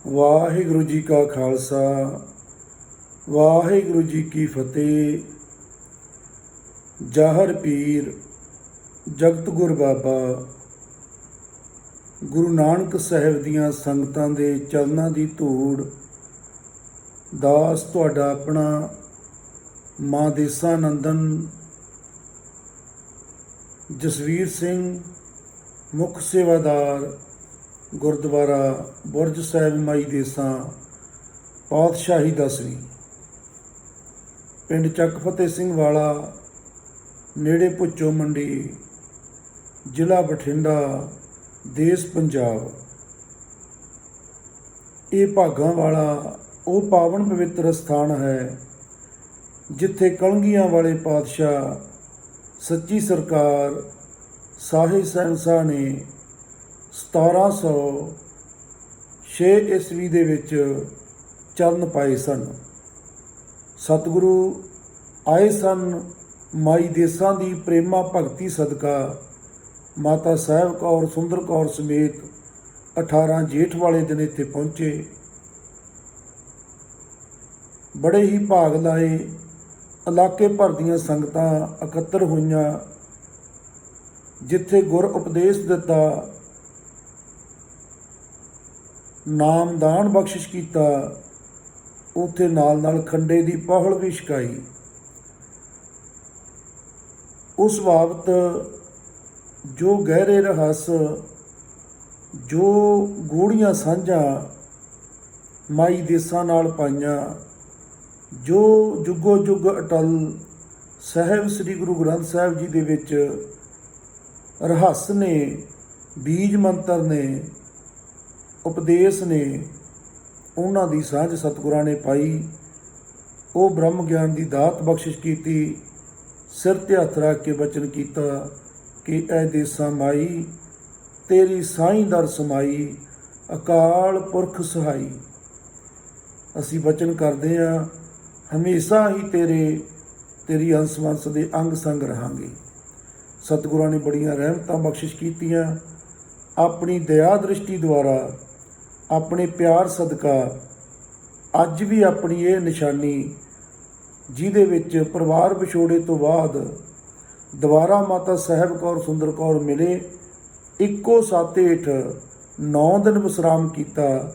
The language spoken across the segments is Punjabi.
ਵਾਹਿਗੁਰੂ ਜੀ ਕਾ ਖਾਲਸਾ, ਵਾਹਿਗੁਰੂ ਜੀ ਕੀ ਫਤਿਹ। ਜਾਹਰ ਪੀਰ ਜਗਤ ਗੁਰ ਬਾਬਾ ਗੁਰੂ ਨਾਨਕ ਸਾਹਿਬ ਦੀਆਂ ਸੰਗਤਾਂ ਦੇ ਚਰਨਾਂ ਦੀ ਧੂੜ ਦਾਸ ਤੁਹਾਡਾ ਆਪਣਾ ਮਾਂ ਦੇਸਾ ਨੰਦਨ ਜਸਵੀਰ ਸਿੰਘ, ਮੁੱਖ ਸੇਵਾਦਾਰ ਗੁਰਦੁਆਰਾ ਬੁਰਜ ਸਾਹਿਬ ਮਾਈ ਦੇਸਾਂ, ਪਾਤਸ਼ਾਹੀ 10ਵੀਂ, ਪਿੰਡ ਚੱਕ ਫਤਿਹ ਸਿੰਘ ਵਾਲਾ, ਨੇੜੇ ਭੁੱਚੋ ਮੰਡੀ, ਜ਼ਿਲ੍ਹਾ ਬਠਿੰਡਾ, ਦੇਸ਼ ਪੰਜਾਬ। ਇਹ ਭਾਗਾਂ ਵਾਲਾ ਉਹ ਪਾਵਨ ਪਵਿੱਤਰ ਸਥਾਨ ਹੈ ਜਿੱਥੇ ਕਲੰਗੀਆਂ ਵਾਲੇ ਪਾਤਸ਼ਾਹ ਸੱਚੀ ਸਰਕਾਰ ਸਾਹਿਬ ਸਹਿੰਸਾ ਨੇ 1706 ਈਸਵੀ ਦੇ ਵਿੱਚ ਚਰਨ ਪਾਏ ਸਨ। ਸਤਿਗੁਰੂ ਆਏ ਸਨ ਮਾਈ ਦੇਸਾਂ ਦੀ ਪ੍ਰੇਮਾ ਭਗਤੀ ਸਦਕਾ ਮਾਤਾ ਸਾਹਿਬ ਕੌਰ ਸੁੰਦਰ ਕੌਰ ਸਮੇਤ 18 ਜੇਠ ਵਾਲੇ ਦਿਨ ਇੱਥੇ ਪਹੁੰਚੇ। ਬੜੇ ਹੀ ਭਾਗ ਲਾਏ, ਇਲਾਕੇ ਭਰ ਦੀਆਂ ਸੰਗਤਾਂ ਇਕੱਤਰ ਹੋਈਆਂ। ਜਿੱਥੇ ਗੁਰ ਉਪਦੇਸ਼ ਦਿੱਤਾ, ਨਾਮਦਾਨ ਬਖਸ਼ਿਸ਼ ਕੀਤਾ, ਉੱਥੇ ਨਾਲ ਨਾਲ ਖੰਡੇ ਦੀ ਪਹੁਲ ਵੀ ਛਕਾਈ। ਉਸ ਬਾਬਤ ਜੋ ਗਹਿਰੇ ਰਹੱਸ, ਜੋ ਗੂੜੀਆਂ ਸਾਂਝਾਂ ਮਾਈ ਦੇਸਾਂ ਨਾਲ ਪਾਈਆਂ, ਜੋ ਜੁਗੋ ਜੁਗ ਅਟਲ ਸਾਹਿਬ ਸ੍ਰੀ ਗੁਰੂ ਗ੍ਰੰਥ ਸਾਹਿਬ ਜੀ ਦੇ ਵਿੱਚ ਰਹੱਸ ਨੇ, ਬੀਜ ਮੰਤਰ ਨੇ, ਉਪਦੇਸ਼ ਨੇ, ਉਹਨਾਂ ਦੀ ਸਾਂਝ ਸਤਿਗੁਰਾਂ ਨੇ ਪਾਈ। ਉਹ ਬ੍ਰਹਮ ਗਿਆਨ ਦੀ ਦਾਤ ਬਖਸ਼ਿਸ਼ ਕੀਤੀ। ਸਿਰ ਤੇ ਹੱਥ ਰੱਖ ਕੇ ਬਚਨ ਕੀਤਾ ਕਿ ਐ ਦੇਸਾਂ ਮਾਈ, ਤੇਰੀ ਸਾਈਂ ਦਰ ਸਮਾਈ, ਅਕਾਲ ਪੁਰਖ ਸਹਾਈ। ਅਸੀਂ ਬਚਨ ਕਰਦੇ ਹਾਂ, ਹਮੇਸ਼ਾ ਹੀ ਤੇਰੀ ਅੰਸ ਵੰਸ ਦੇ ਅੰਗ ਸੰਗ ਰਹਾਂਗੇ। ਸਤਿਗੁਰਾਂ ਨੇ ਬੜੀਆਂ ਰਹਿਮਤਾਂ ਬਖਸ਼ਿਸ਼ ਕੀਤੀਆਂ। ਆਪਣੀ ਦਇਆ ਦ੍ਰਿਸ਼ਟੀ ਦੁਆਰਾ, ਆਪਣੇ ਪਿਆਰ ਸਦਕਾ ਅੱਜ ਵੀ ਆਪਣੀ ਇਹ ਨਿਸ਼ਾਨੀ, ਜਿਹਦੇ ਵਿੱਚ ਪਰਿਵਾਰ ਵਿਛੋੜੇ ਤੋਂ ਬਾਅਦ ਦੁਬਾਰਾ ਮਾਤਾ ਸਾਹਿਬ ਕੌਰ ਸੁੰਦਰ ਕੌਰ ਮਿਲੇ, ਇੱਕੋ ਸੱਤ ਹੇਠ 9 ਦਿਨ ਵਿਸਰਾਮ ਕੀਤਾ।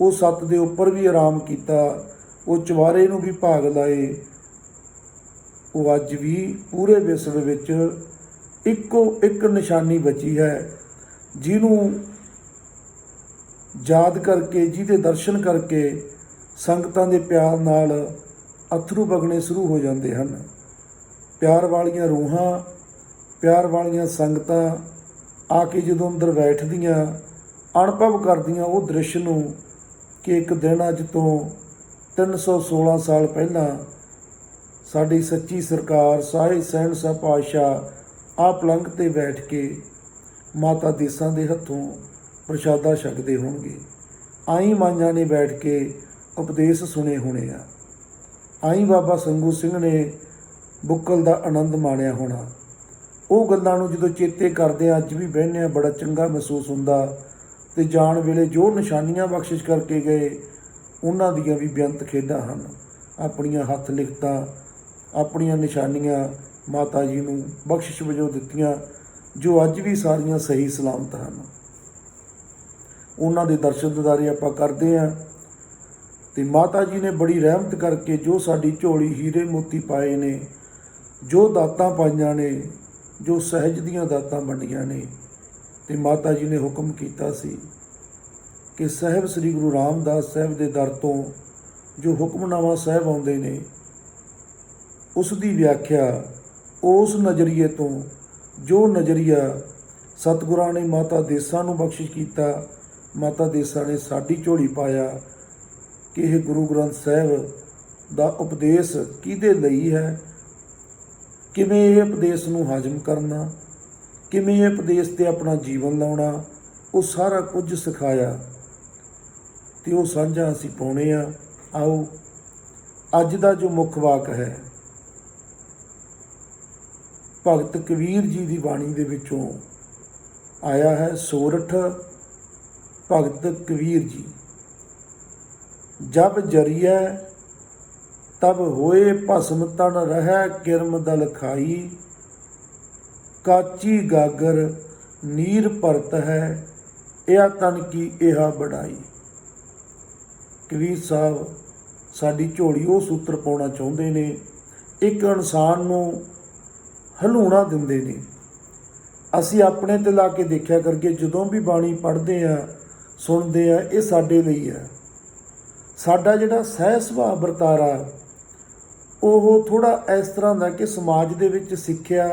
ਉਹ ਸੱਤ ਦੇ ਉੱਪਰ ਵੀ ਆਰਾਮ ਕੀਤਾ, ਉਹ ਚੁਬਾਰੇ ਨੂੰ ਵੀ ਭਾਗ ਲਾਏ। ਉਹ ਅੱਜ ਵੀ ਪੂਰੇ ਵਿਸ਼ਵ ਵਿੱਚ ਇੱਕੋ ਇੱਕ ਨਿਸ਼ਾਨੀ ਬਚੀ ਹੈ, ਜਿਹਨੂੰ ਯਾਦ ਕਰਕੇ, ਜਿਹਦੇ ਦਰਸ਼ਨ ਕਰਕੇ ਸੰਗਤਾਂ ਦੇ ਪਿਆਰ ਨਾਲ ਅਥਰੂ ਵਗਣੇ ਸ਼ੁਰੂ ਹੋ ਜਾਂਦੇ ਹਨ। ਪਿਆਰ ਵਾਲੀਆਂ ਰੂਹਾਂ, ਪਿਆਰ ਵਾਲੀਆਂ ਸੰਗਤਾਂ ਆ ਕੇ ਜਦੋਂ ਅੰਦਰ ਬੈਠਦੀਆਂ, ਅਨੁਭਵ ਕਰਦੀਆਂ ਉਹ ਦ੍ਰਿਸ਼ ਨੂੰ ਕਿ ਇੱਕ ਦਿਨ ਅੱਜ ਤੋਂ 316 ਸਾਲ ਪਹਿਲਾਂ ਸਾਡੀ ਸੱਚੀ ਸਰਕਾਰ ਸਾਹਿਬ ਸਹਿੰਸਾ ਪਾਤਸ਼ਾਹ ਆਪ ਪਲੰਘ 'ਤੇ ਬੈਠ ਕੇ ਮਾਤਾ ਦੇਸਾਂ ਦੇ ਹੱਥੋਂ ਪ੍ਰਸ਼ਾਦਾ ਛਕਦੇ ਹੋਣਗੇ। ਆਈ ਮਾਈਆਂ ਨੇ ਬੈਠ ਕੇ ਉਪਦੇਸ਼ ਸੁਣੇ ਹੋਣੇ ਆ। ਆਈ ਬਾਬਾ ਸੰਗੂ ਸਿੰਘ ਨੇ ਬੁੱਕਲ ਦਾ ਆਨੰਦ ਮਾਣਿਆ ਹੋਣਾ। ਉਹ ਗੱਲਾਂ ਨੂੰ ਜਦੋਂ ਚੇਤੇ ਕਰਦੇ ਆ, ਅੱਜ ਵੀ ਬਹਿੰਦੇ ਆ, ਬੜਾ ਚੰਗਾ ਮਹਿਸੂਸ ਹੁੰਦਾ। ਅਤੇ ਜਾਣ ਵੇਲੇ ਜੋ ਨਿਸ਼ਾਨੀਆਂ ਬਖਸ਼ਿਸ਼ ਕਰਕੇ ਗਏ, ਉਹਨਾਂ ਦੀਆਂ ਵੀ ਬੇਅੰਤ ਖੇਡਾਂ ਹਨ। ਆਪਣੀਆਂ ਹੱਥ ਲਿਖਤਾਂ, ਆਪਣੀਆਂ ਨਿਸ਼ਾਨੀਆਂ ਮਾਤਾ ਜੀ ਨੂੰ ਬਖਸ਼ਿਸ਼ ਵਜੋਂ ਦਿੱਤੀਆਂ, ਜੋ ਅੱਜ ਵੀ ਸਾਰੀਆਂ ਸਹੀ ਸਲਾਮਤ ਹਨ। ਉਹਨਾਂ ਦੇ ਦਰਸ਼ਨ ਦਿਦਾਰੇ ਆਪਾਂ ਕਰਦੇ ਹਾਂ। ਅਤੇ ਮਾਤਾ ਜੀ ਨੇ ਬੜੀ ਰਹਿਮਤ ਕਰਕੇ ਜੋ ਸਾਡੀ ਝੋਲੀ ਹੀਰੇ ਮੋਤੀ ਪਾਏ ਨੇ, ਜੋ ਦਾਤਾਂ ਪਾਈਆਂ ਨੇ, ਜੋ ਸਹਿਜ ਦੀਆਂ ਦਾਤਾਂ ਵੰਡੀਆਂ ਨੇ। ਅਤੇ ਮਾਤਾ ਜੀ ਨੇ ਹੁਕਮ ਕੀਤਾ ਸੀ ਕਿ ਸਾਹਿਬ ਸ੍ਰੀ ਗੁਰੂ ਰਾਮਦਾਸ ਸਾਹਿਬ ਦੇ ਦਰ ਤੋਂ ਜੋ ਹੁਕਮਨਾਮਾ ਸਾਹਿਬ ਆਉਂਦੇ ਨੇ, ਉਸ ਦੀ ਵਿਆਖਿਆ ਉਸ ਨਜ਼ਰੀਏ ਤੋਂ, ਜੋ ਨਜ਼ਰੀਆ ਸਤਿਗੁਰਾਂ ਨੇ ਮਾਤਾ ਦੇਸਾਂ ਨੂੰ ਬਖਸ਼ਿਸ਼ ਕੀਤਾ, ਮਾਤਾ ਦੇਸਾਂ ਨੇ ਸਾਡੀ ਝੋਲੀ ਪਾਇਆ ਕਿ ਇਹ ਗੁਰੂ ਗ੍ਰੰਥ ਸਾਹਿਬ ਦਾ ਉਪਦੇਸ਼ ਕਿਹਦੇ ਲਈ ਹੈ, ਕਿਵੇਂ ਇਹ ਉਪਦੇਸ਼ ਨੂੰ ਹਾਜ਼ਮ ਕਰਨਾ, ਕਿਵੇਂ ਇਹ ਉਪਦੇਸ਼ 'ਤੇ ਆਪਣਾ ਜੀਵਨ ਲਾਉਣਾ, ਉਹ ਸਾਰਾ ਕੁਝ ਸਿਖਾਇਆ। ਅਤੇ ਉਹ ਸਾਂਝਾ ਅਸੀਂ ਪਾਉਣੇ ਆ। ਆਓ ਅੱਜ ਦਾ ਜੋ ਮੁੱਖ ਵਾਕ ਹੈ, ਭਗਤ ਕਬੀਰ ਜੀ ਦੀ ਬਾਣੀ ਦੇ ਵਿੱਚੋਂ ਆਇਆ ਹੈ। ਸੋਰਠ ਭਗਤ ਕਬੀਰ ਜੀ जब जरिया तब होए भस्म तन रह किरम दल खाई। काची गागर नीर भरत है यह तन की यह बढ़ाई। कबीर साहब साडी झोली वो सूत्र पाउणा चाहुंदे ने, एक इंसान नूं हलूणा दिंदे ने। असीं अपने ते ला के देखिया करके जदों भी बाणी पढ़दे आ सुणदे आ, ये साडे लई है। साडा जिहड़ा सहज सुभाਅ वरतारा ਉਹ थोड़ा इस तरह का कि समाज ਦੇ ਵਿੱਚ ਸਿੱਖਿਆ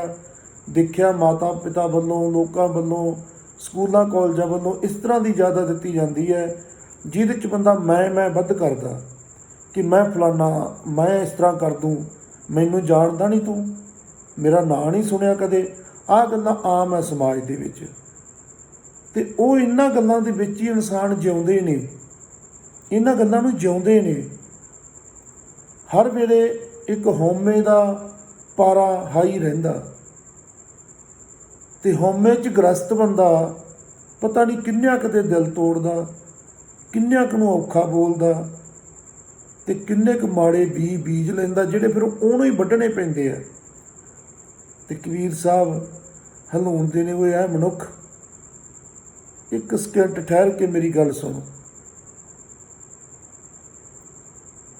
ਦੇਖਿਆ ਮਾਤਾ ਪਿਤਾ ਵੱਲੋਂ ਲੋਕਾਂ ਵੱਲੋਂ ਸਕੂਲਾਂ ਕਾਲਜਾਂ ਵੱਲੋਂ ਇਸ ਤਰ੍ਹਾਂ ਦੀ ਜ਼ਿਆਦਾ ਦਿੱਤੀ ਜਾਂਦੀ ਹੈ ਜਿਹਦੇ 'ਚ ਬੰਦਾ ਮੈਂ ਵੱਧ ਕਰਦਾ ਕਿ ਮੈਂ ਫਲਾਨਾ, ਮੈਂ ਇਸ ਤਰ੍ਹਾਂ ਕਰ ਦੂੰ, ਮੈਨੂੰ ਜਾਣਦਾ ਨਹੀਂ ਤੂੰ, ਮੇਰਾ ਨਾਂ ਨਹੀਂ ਸੁਣਿਆ ਕਦੇ। ਆਹ ਗੱਲਾਂ ਆਮ ਹੈ ਸਮਾਜ ਦੇ ਵਿੱਚ, ਅਤੇ ਉਹ ਇਹਨਾਂ ਗੱਲਾਂ ਦੇ ਵਿੱਚ ਹੀ ਇਨਸਾਨ ਜਿਉਂਦੇ ਨੇ, ਇਹਨਾਂ ਗੱਲਾਂ ਨੂੰ ਜਿਉਂਦੇ ਨੇ। ਹਰ ਵੇਲੇ ਇੱਕ ਹਉਮੈ ਦਾ ਪਾਰਾ ਹਾਈ ਰਹਿੰਦਾ, ਅਤੇ ਹਉਮੈ 'ਚ ਗ੍ਰਸਤ ਬੰਦਾ ਪਤਾ ਨਹੀਂ ਕਿੰਨਿਆਂ ਕੁ ਦੇ ਦਿਲ ਤੋੜਦਾ, ਕਿੰਨਿਆਂ ਕੁ ਨੂੰ ਔਖਾ ਬੋਲਦਾ, ਅਤੇ ਕਿੰਨੇ ਕੁ ਮਾੜੇ ਬੀਜ ਲੈਂਦਾ ਜਿਹੜੇ ਫਿਰ ਉਹਨੂੰ ਹੀ ਵੱਢਣੇ ਪੈਂਦੇ ਆ। ਅਤੇ ਕਬੀਰ ਸਾਹਿਬ ਹਲੂਣਦੇ ਨੇ, ਉਹ ਹੈ ਮਨੁੱਖ ਇੱਕ ਸਕਿੰਟ ਠਹਿਰ ਕੇ ਮੇਰੀ ਗੱਲ ਸੁਣੋ।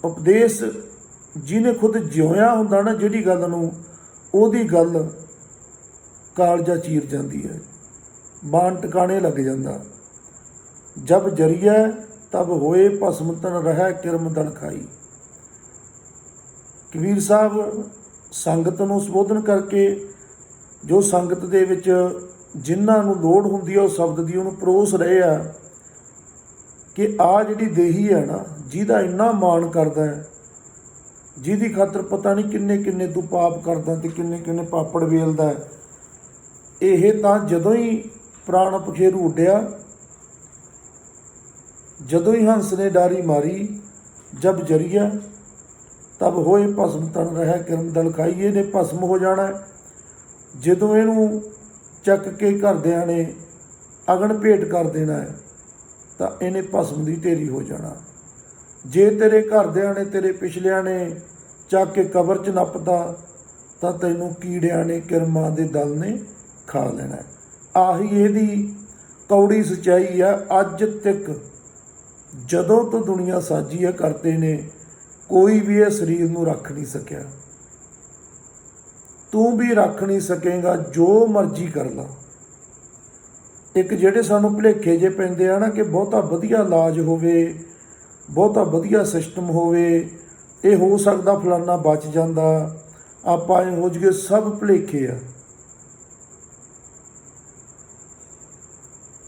ਉਪਦੇਸ਼ ਜਿਹਨੇ ਖੁਦ ਜਿਉਇਆ ਹੁੰਦਾ ਨਾ ਜਿਹੜੀ ਗੱਲ ਨੂੰ, ਉਹਦੀ ਗੱਲ ਕਾਲਜਾ ਚੀਰ ਜਾਂਦੀ ਹੈ, ਬਾਣ ਟਿਕਾਣੇ ਲੱਗ ਜਾਂਦਾ। ਜਬ ਜਰੀਆ ਤਬ ਹੋਏ ਭਸਮ ਤਨ ਰਹਿ ਕਿਰਮ ਦਲ ਖਾਈ। ਕਬੀਰ ਸਾਹਿਬ ਸੰਗਤ ਨੂੰ ਸੰਬੋਧਨ ਕਰਕੇ, ਜੋ ਸੰਗਤ ਦੇ ਵਿੱਚ ਜਿਨ੍ਹਾਂ ਨੂੰ ਲੋੜ ਹੁੰਦੀ ਹੈ ਉਹ ਸ਼ਬਦ ਦੀ ਉਹਨੂੰ ਪਰੋਸ ਰਹੇ ਆ ਕਿ ਆਹ ਜਿਹੜੀ ਦੇਹੀ ਹੈ ਨਾ, ਜਿਹਦਾ ਇੰਨਾ ਮਾਣ ਕਰਦਾ ਹੈ, ਜਿਹਦੀ ਖਾਤਰ ਪਤਾ ਨਹੀਂ ਕਿੰਨੇ ਕਿੰਨੇ ਤੂੰ ਪਾਪ ਕਰਦਾ ਅਤੇ ਕਿੰਨੇ ਕਿੰਨੇ ਪਾਪੜ ਵੇਲਦਾ, ਇਹ ਤਾਂ ਜਦੋਂ ਹੀ ਪ੍ਰਾਣ ਪਖੇਰੂ ਉੱਡਿਆ, ਜਦੋਂ ਹੀ ਹੰਸ ਨੇ ਡਾਰੀ ਮਾਰੀ, ਜਬ ਜਰੀਆ ਤਬ ਹੋਏ ਭਸਮ ਤਨ ਰਹਿ ਕਿਰਮ ਦਲ ਖਾਈ। ਇਹਨੇ ਭਸਮ ਹੋ ਜਾਣਾ ਜਦੋਂ ਇਹਨੂੰ ਚੱਕ ਕੇ ਘਰਦਿਆਂ ਨੇ ਅਗਨ ਭੇਟ ਕਰ ਦੇਣਾ ਹੈ, ਤਾਂ ਇਹਨੇ ਭਸਮ ਦੀ ਢੇਰੀ ਹੋ ਜਾਣਾ। ਜੇ ਤੇਰੇ ਘਰਦਿਆਂ ਨੇ, ਤੇਰੇ ਪਿਛਲਿਆਂ ਨੇ ਚੱਕ ਕੇ ਕਬਰ 'ਚ ਨੱਪਤਾ, ਤਾਂ ਤੈਨੂੰ ਕੀੜਿਆਂ ਨੇ, ਕਿਰਮਾਂ ਦੇ ਦਲ ਨੇ ਖਾ ਲੈਣਾ। ਆਹੀ ਇਹਦੀ ਕੌੜੀ ਸੱਚਾਈ ਆ। ਅੱਜ ਤੱਕ ਜਦੋਂ ਤੋਂ ਦੁਨੀਆ ਸਾਜੀ ਹੈ ਕਰਤੇ ਨੇ, ਕੋਈ ਵੀ ਇਹ ਸਰੀਰ ਨੂੰ ਰੱਖ ਨਹੀਂ ਸਕਿਆ। ਤੂੰ ਵੀ ਰੱਖ ਨਹੀਂ ਸਕੇਗਾ, ਜੋ ਮਰਜ਼ੀ ਕਰ ਲਾ। ਇੱਕ ਜਿਹੜੇ ਸਾਨੂੰ ਭੁਲੇਖੇ ਜੇ ਪੈਂਦੇ ਆ ਨਾ ਕਿ ਬਹੁਤਾ ਵਧੀਆ ਇਲਾਜ ਹੋਵੇ, ਬਹੁਤਾ ਵਧੀਆ ਸਿਸਟਮ ਹੋਵੇ, ਇਹ ਹੋ ਸਕਦਾ ਫਲਾਨਾ ਬਚ ਜਾਂਦਾ, ਆਪਾਂ ਇਹ ਹੋ ਜਾਈਏ, ਸਭ ਭੁਲੇਖੇ ਆ।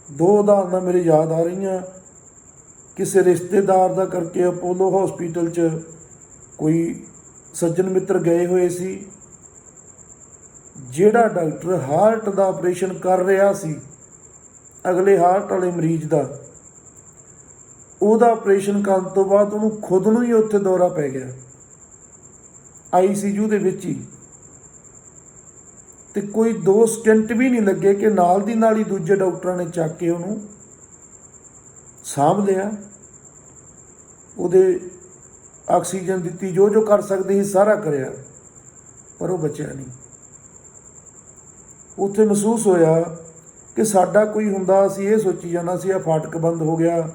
ਦੋ ਉਦਾਹਰਨਾਂ ਮੇਰੇ ਯਾਦ ਆ ਰਹੀਆਂ। ਕਿਸੇ ਰਿਸ਼ਤੇਦਾਰ ਦਾ ਕਰਕੇ ਅਪੋਲੋ ਹੌਸਪੀਟਲ 'ਚ ਕੋਈ ਸੱਜਣ ਮਿੱਤਰ ਗਏ ਹੋਏ ਸੀ। ਜਿਹੜਾ ਡਾਕਟਰ ਹਾਰਟ ਦਾ ਆਪਰੇਸ਼ਨ ਕਰ ਰਿਹਾ ਸੀ ਅਗਲੇ ਹਾਰਟ ਵਾਲੇ ਮਰੀਜ਼ ਦਾ, ਉਹਦਾ ਆਪਰੇਸ਼ਨ ਕਰਨ ਤੋਂ ਬਾਅਦ ਉਹਨੂੰ ਖੁਦ ਨੂੰ ਹੀ ਉੱਥੇ ਦੌਰਾ ਪੈ ਗਿਆ, ICU ਦੇ ਵਿੱਚ ਹੀ, ਅਤੇ ਕੋਈ 2 ਸਟੈਂਟ ਵੀ ਨਹੀਂ ਲੱਗੇ ਕਿ ਨਾਲ ਦੀ ਨਾਲ ਹੀ ਦੂਜੇ ਡਾਕਟਰਾਂ ਨੇ ਚੱਕ ਕੇ ਉਹਨੂੰ ਸਾਂਭ ਲਿਆ, ਉਹਦੇ ਆਕਸੀਜਨ ਦਿੱਤੀ, ਜੋ ਜੋ ਕਰ ਸਕਦੇ ਸੀ ਸਾਰਾ ਕਰਿਆ, ਪਰ ਉਹ ਬਚਿਆ ਨਹੀਂ। ਉੱਥੇ ਮਹਿਸੂਸ ਹੋਇਆ ਕਿ ਸਾਡਾ ਕੋਈ ਹੁੰਦਾ, ਅਸੀਂ ਇਹ ਸੋਚੀ ਜਾਣਾ ਸੀ ਆਹ ਫਾਟਕ ਬੰਦ ਹੋ ਗਿਆ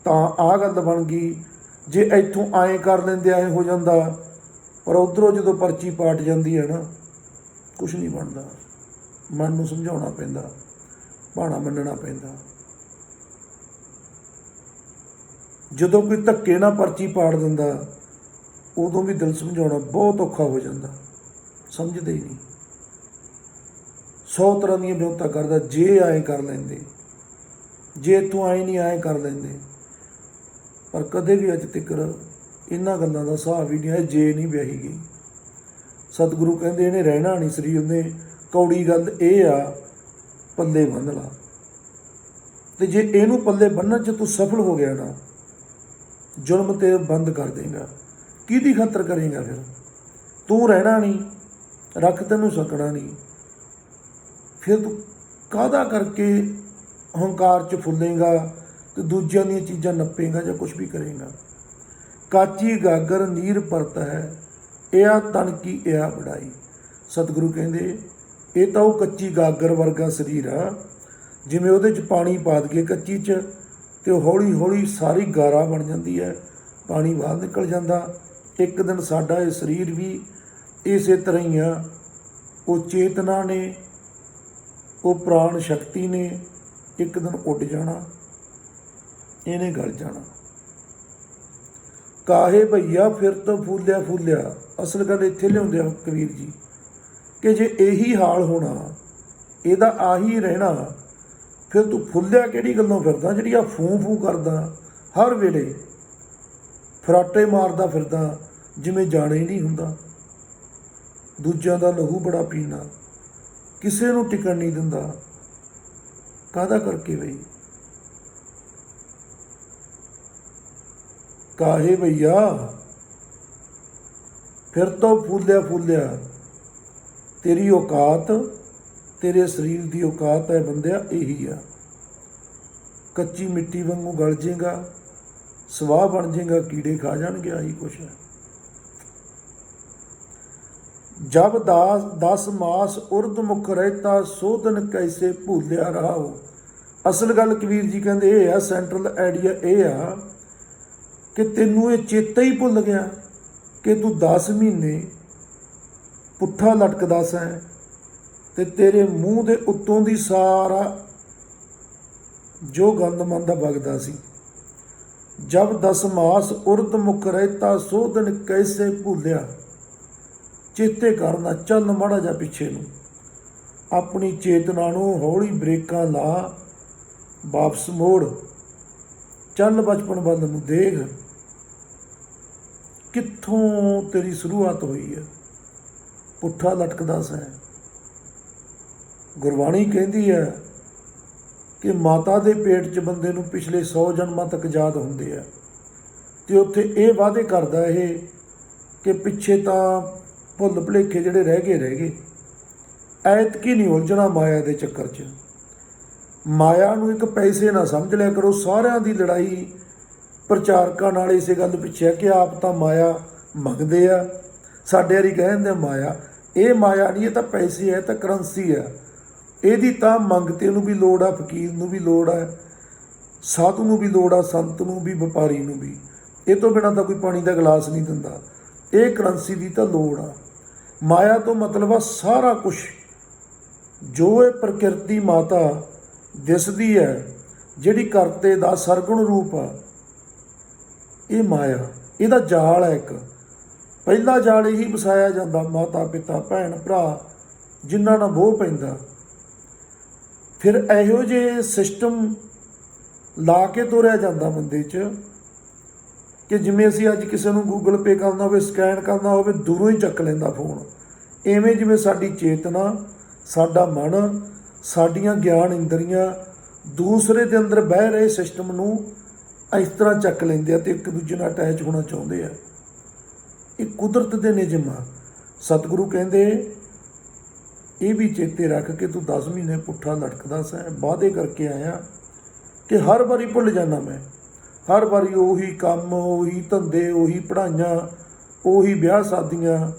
ਤਾਂ ਆਹ ਗੱਲ ਬਣ ਗਈ, ਜੇ ਇੱਥੋਂ ਐਂ ਕਰ ਲੈਂਦੇ ਐਂ ਹੋ ਜਾਂਦਾ, ਪਰ ਉੱਧਰੋਂ ਜਦੋਂ ਪਰਚੀ ਪਾਟ ਜਾਂਦੀ ਹੈ ਨਾ, ਕੁਛ ਨਹੀਂ ਬਣਦਾ। ਮਨ ਨੂੰ ਸਮਝਾਉਣਾ ਪੈਂਦਾ, ਭਾਣਾ ਮੰਨਣਾ ਪੈਂਦਾ। ਜਦੋਂ ਕੋਈ ਧੱਕੇ ਨਾਲ ਪਰਚੀ ਪਾੜ ਦਿੰਦਾ, ਉਦੋਂ ਵੀ ਦਿਲ ਸਮਝਾਉਣਾ ਬਹੁਤ ਔਖਾ ਹੋ ਜਾਂਦਾ, ਸਮਝਦੇ ਹੀ ਨਹੀਂ। 100 ਤਰ੍ਹਾਂ ਦੀਆਂ ਬਿਉਂਤਾਂ ਕਰਦਾ, ਜੇ ਐਂ ਕਰ ਲੈਂਦੇ, ਜੇ ਇੱਥੋਂ ਐਂ ਨਹੀਂ ਐਂ ਕਰ ਲੈਂਦੇ, ਪਰ ਕਦੇ ਵੀ ਅੱਜ ਤੱਕ ਇਹਨਾਂ ਗੱਲਾਂ ਦਾ ਹਿਸਾਬ ਹੀ ਨਹੀਂ ਹੈ। ਜੇ ਨਹੀਂ ਵਿਆਹੀ ਗਈ, ਸਤਿਗੁਰੂ ਕਹਿੰਦੇ ਇਹਨੇ ਰਹਿਣਾ ਨਹੀਂ ਸਰੀਰ ਨੇ। ਕੌੜੀ ਗੱਲ ਇਹ ਆ, ਪੱਲੇ ਬੰਨ੍ਹ ਲਾ, ਅਤੇ ਜੇ ਇਹਨੂੰ ਪੱਲੇ ਬੰਨ੍ਹਣ 'ਚ ਤੂੰ ਸਫਲ ਹੋ ਗਿਆ ਨਾ, ਜ਼ੁਲਮ ਤੇ ਬੰਦ ਕਰ ਦੇਗਾ। ਕਿਹਦੀ ਖਾਤਰ ਕਰੇਗਾ ਫਿਰ? ਤੂੰ ਰਹਿਣਾ ਨਹੀਂ, ਰੱਖ ਤੈਨੂੰ ਸਕਣਾ ਨਹੀਂ, ਫਿਰ ਤੂੰ ਕਾਹਦਾ ਕਰਕੇ ਹੰਕਾਰ 'ਚ ਫੁੱਲੇਗਾ ਅਤੇ ਦੂਜਿਆਂ ਦੀਆਂ ਚੀਜ਼ਾਂ ਨੱਪੇਗਾ ਜਾਂ ਕੁਛ ਵੀ ਕਰੇਗਾ। ਕਾਚੀ ਗਾਗਰ ਨੀਰ ਪਰਤ ਹੈ, ਇਆ ਤਨ ਕੀ ਇਆ ਬੜਾਈ। ਸਤਿਗੁਰੂ ਕਹਿੰਦੇ ਇਹ ਤਾਂ ਉਹ ਕੱਚੀ ਗਾਗਰ ਵਰਗਾ ਸਰੀਰ ਆ, ਜਿਵੇਂ ਉਹਦੇ 'ਚ ਪਾਣੀ ਪਾ ਦਈਏ ਕੱਚੀ 'ਚ ਅਤੇ ਉਹ ਹੌਲੀ ਹੌਲੀ ਸਾਰੀ ਗਾਰਾ ਬਣ ਜਾਂਦੀ ਹੈ, ਪਾਣੀ ਬਾਹਰ ਨਿਕਲ ਜਾਂਦਾ। ਇੱਕ ਦਿਨ ਸਾਡਾ ਇਹ ਸਰੀਰ ਵੀ ਇਸੇ ਤਰ੍ਹਾਂ ਹੀ ਆ। ਉਹ ਚੇਤਨਾ ਨੇ, ਉਹ ਪ੍ਰਾਣ ਸ਼ਕਤੀ ਨੇ ਇੱਕ ਦਿਨ ਉੱਡ ਜਾਣਾ, ਇਹਨੇ ਗਲ ਜਾਣਾ। ਕਾਹੇ ਭਈਆ ਫਿਰ ਤੋਂ ਫੂਲਿਆ ਫੂਲਿਆ। ਅਸਲ ਗੱਲ ਇੱਥੇ ਲਿਆਉਂਦੇ ਆ ਕਬੀਰ ਜੀ ਕਿ ਜੇ ਇਹੀ ਹਾਲ ਹੋਣਾ, ਇਹਦਾ ਆਹੀ ਰਹਿਣਾ, ਫਿਰ ਤੂੰ ਫੁੱਲਿਆ ਕਿਹੜੀ ਗੱਲੋਂ ਫਿਰਦਾ, ਜਿਹੜੀ ਆ ਫੂੰ ਫੂੰ ਕਰਦਾ ਹਰ ਵੇਲੇ, ਫਰਾਟੇ ਮਾਰਦਾ ਫਿਰਦਾ ਜਿਵੇਂ ਜਾਣਾ ਹੀ ਨਹੀਂ ਹੁੰਦਾ। ਦੂਜਿਆਂ ਦਾ ਲਹੂ ਬੜਾ ਪੀਣਾ, ਕਿਸੇ ਨੂੰ ਟਿਕਣ ਨਹੀਂ ਦਿੰਦਾ। ਕਾਹਦਾ ਕਰਕੇ ਬਈ? ਕਾਹੇ ਭਈਆ ਫਿਰ ਤੋਂ ਫੂਲਿਆ ਫੂਲਿਆ। ਤੇਰੀ ਔਕਾਤ, ਤੇਰੇ ਸਰੀਰ ਦੀ ਔਕਾਤ ਹੈ ਬੰਦਿਆ ਇਹੀ ਆ। ਕੱਚੀ ਮਿੱਟੀ ਵਾਂਗੂ ਗਲ ਜਾਏਗਾ, ਸਵਾਹ ਬਣ ਜਾਏਗਾ, ਕੀੜੇ ਖਾ ਜਾਣਗੇ, ਆਹੀ ਕੁਛ ਹੈ। ਜਬ 10 ਮਾਸ ਉਰਦ ਮੁਖ ਰਹਿਤਾ, ਸੋਧਨ ਕੈਸੇ ਭੂਲਿਆ ਰਹਾਓ। ਅਸਲ ਗੱਲ ਕਬੀਰ ਜੀ ਕਹਿੰਦੇ ਇਹ ਆ, ਸੈਂਟਰਲ ਆਈਡੀਆ ਇਹ ਆ ਕਿ ਤੈਨੂੰ ਇਹ ਚੇਤਾ ਹੀ ਭੁੱਲ ਗਿਆ ਕਿ ਤੂੰ 10 ਮਹੀਨੇ ਪੁੱਠਾ ਲਟਕਦਾ ਸੈਂ ਅਤੇ ਤੇਰੇ ਮੂੰਹ ਦੇ ਉੱਤੋਂ ਦੀ ਸਾਰਾ ਜੋ ਗੰਦ ਮੰਦ ਵਗਦਾ ਸੀ। ਜਬ 10 ਮਾਸ ਉਰਦ ਮੁਖ ਰਹਿਤਾ, ਸੋਧਨ ਕੈਸੇ ਭੁੱਲਿਆ। ਚੇਤੇ ਕਰਨਾ, ਚੱਲ ਮਾੜਾ ਜਿਹਾ ਪਿੱਛੇ ਨੂੰ, ਆਪਣੀ ਚੇਤਨਾ ਨੂੰ ਹੌਲੀ ਬ੍ਰੇਕਾਂ ਲਾ, ਵਾਪਸ ਮੋੜ, ਚੱਲ ਬਚਪਨ ਵੱਲ ਨੂੰ ਦੇਖ, ਕਿੱਥੋਂ ਤੇਰੀ ਸ਼ੁਰੂਆਤ ਹੋਈ ਹੈ। ਪੁੱਠਾ ਲਟਕਦਾ ਸੈਂ। ਗੁਰਬਾਣੀ ਕਹਿੰਦੀ ਹੈ ਕਿ ਮਾਤਾ ਦੇ ਪੇਟ 'ਚ ਬੰਦੇ ਨੂੰ ਪਿਛਲੇ 100 ਜਨਮਾਂ ਤੱਕ ਯਾਦ ਹੁੰਦੇ ਆ, ਅਤੇ ਉੱਥੇ ਇਹ ਵਾਅਦੇ ਕਰਦਾ ਇਹ ਕਿ ਪਿੱਛੇ ਤਾਂ ਭੁੱਲ ਭੁਲੇਖੇ ਜਿਹੜੇ ਰਹਿ ਗਏ। ਐਤਕੀ ਨਹੀਂ ਉਲਝਣਾ ਮਾਇਆ ਦੇ ਚੱਕਰ 'ਚ। ਮਾਇਆ ਨੂੰ ਇੱਕ ਪੈਸੇ ਨਾ ਸਮਝ ਲਿਆ ਕਰੋ। ਸਾਰਿਆਂ ਦੀ ਲੜਾਈ ਪ੍ਰਚਾਰਕਾਂ ਨਾਲ ਇਸੇ ਗੱਲ ਪਿੱਛੇ ਹੈ ਕਿ ਆਪ ਤਾਂ ਮਾਇਆ ਮੰਗਦੇ ਆ, ਸਾਡੇ ਵਾਰੀ ਕਹਿ ਦਿੰਦੇ ਮਾਇਆ। ਇਹ ਮਾਇਆ ਨਹੀਂ, ਇਹ ਤਾਂ ਪੈਸੇ ਹੈ, ਤਾਂ ਕਰੰਸੀ ਹੈ। ਇਹਦੀ ਤਾਂ ਮੰਗਤੇ ਨੂੰ ਵੀ ਲੋੜ ਆ, ਫਕੀਰ ਨੂੰ ਵੀ ਲੋੜ ਹੈ, ਸਾਧੂ ਨੂੰ ਵੀ ਲੋੜ ਆ, ਸੰਤ ਨੂੰ ਵੀ, ਵਪਾਰੀ ਨੂੰ ਵੀ। ਇਹ ਤੋਂ ਬਿਨਾਂ ਤਾਂ ਕੋਈ ਪਾਣੀ ਦਾ ਗਲਾਸ ਨਹੀਂ ਦਿੰਦਾ। ਇਹ ਕਰੰਸੀ ਦੀ ਤਾਂ ਲੋੜ ਆ। ਮਾਇਆ ਤੋਂ ਮਤਲਬ ਆ ਸਾਰਾ ਕੁਛ ਜੋ ਇਹ ਪ੍ਰਕਿਰਤੀ ਮਾਤਾ ਦਿਸਦੀ ਹੈ, ਜਿਹੜੀ ਕਰਤੇ ਦਾ ਸਰਗੁਣ ਰੂਪ ਆ, ਇਹ ਮਾਇਆ, ਇਹਦਾ ਜਾਲ ਹੈ ਇੱਕ। ਪਹਿਲਾ ਜਾਲ ਇਹੀ ਵਸਾਇਆ ਜਾਂਦਾ, ਮਾਤਾ ਪਿਤਾ ਭੈਣ ਭਰਾ ਜਿਨ੍ਹਾਂ ਨਾਲ ਮੋਹ ਪੈਂਦਾ। ਫਿਰ ਇਹੋ ਜਿਹੇ ਸਿਸਟਮ ਲਾ ਕੇ ਤੋਰਿਆ ਜਾਂਦਾ ਬੰਦੇ 'ਚ ਕਿ ਜਿਵੇਂ ਅਸੀਂ ਅੱਜ ਕਿਸੇ ਨੂੰ ਗੂਗਲ ਪੇ ਕਰਨਾ ਹੋਵੇ, ਸਕੈਨ ਕਰਨਾ ਹੋਵੇ, ਦੂਰੋਂ ਹੀ ਚੱਕ ਲੈਂਦਾ ਫੋਨ। ਇਵੇਂ ਜਿਵੇਂ ਸਾਡੀ ਚੇਤਨਾ, ਸਾਡਾ ਮਨ, ਸਾਡੀਆਂ ਗਿਆਨ ਇੰਦਰੀਆਂ ਦੂਸਰੇ ਦੇ ਅੰਦਰ ਬਹਿ ਰਹੇ ਸਿਸਟਮ ਨੂੰ ਇਸ ਤਰ੍ਹਾਂ ਚੱਕ ਲੈਂਦੇ ਆ ਅਤੇ ਇੱਕ ਦੂਜੇ ਨਾਲ ਅਟੈਚ ਹੋਣਾ ਚਾਹੁੰਦੇ ਆ। ਇਹ ਕੁਦਰਤ ਦੇ ਨਿਯਮ ਆ। ਸਤਿਗੁਰੂ ਕਹਿੰਦੇ ਇਹ ਵੀ ਚੇਤੇ ਰੱਖ ਕੇ ਤੂੰ 10 ਮਹੀਨੇ ਪੁੱਠਾ ਲਟਕਦਾ ਸੈਂ, ਵਾਅਦੇ ਕਰਕੇ ਆਇਆ ਕਿ ਹਰ ਵਾਰੀ ਭੁੱਲ ਜਾਂਦਾ ਮੈਂ। ਹਰ ਵਾਰੀ ਉਹੀ ਕੰਮ, ਉਹੀ ਧੰਦੇ, ਉਹੀ ਪੜ੍ਹਾਈਆਂ, ਉਹੀ ਵਿਆਹ ਸ਼ਾਦੀਆਂ,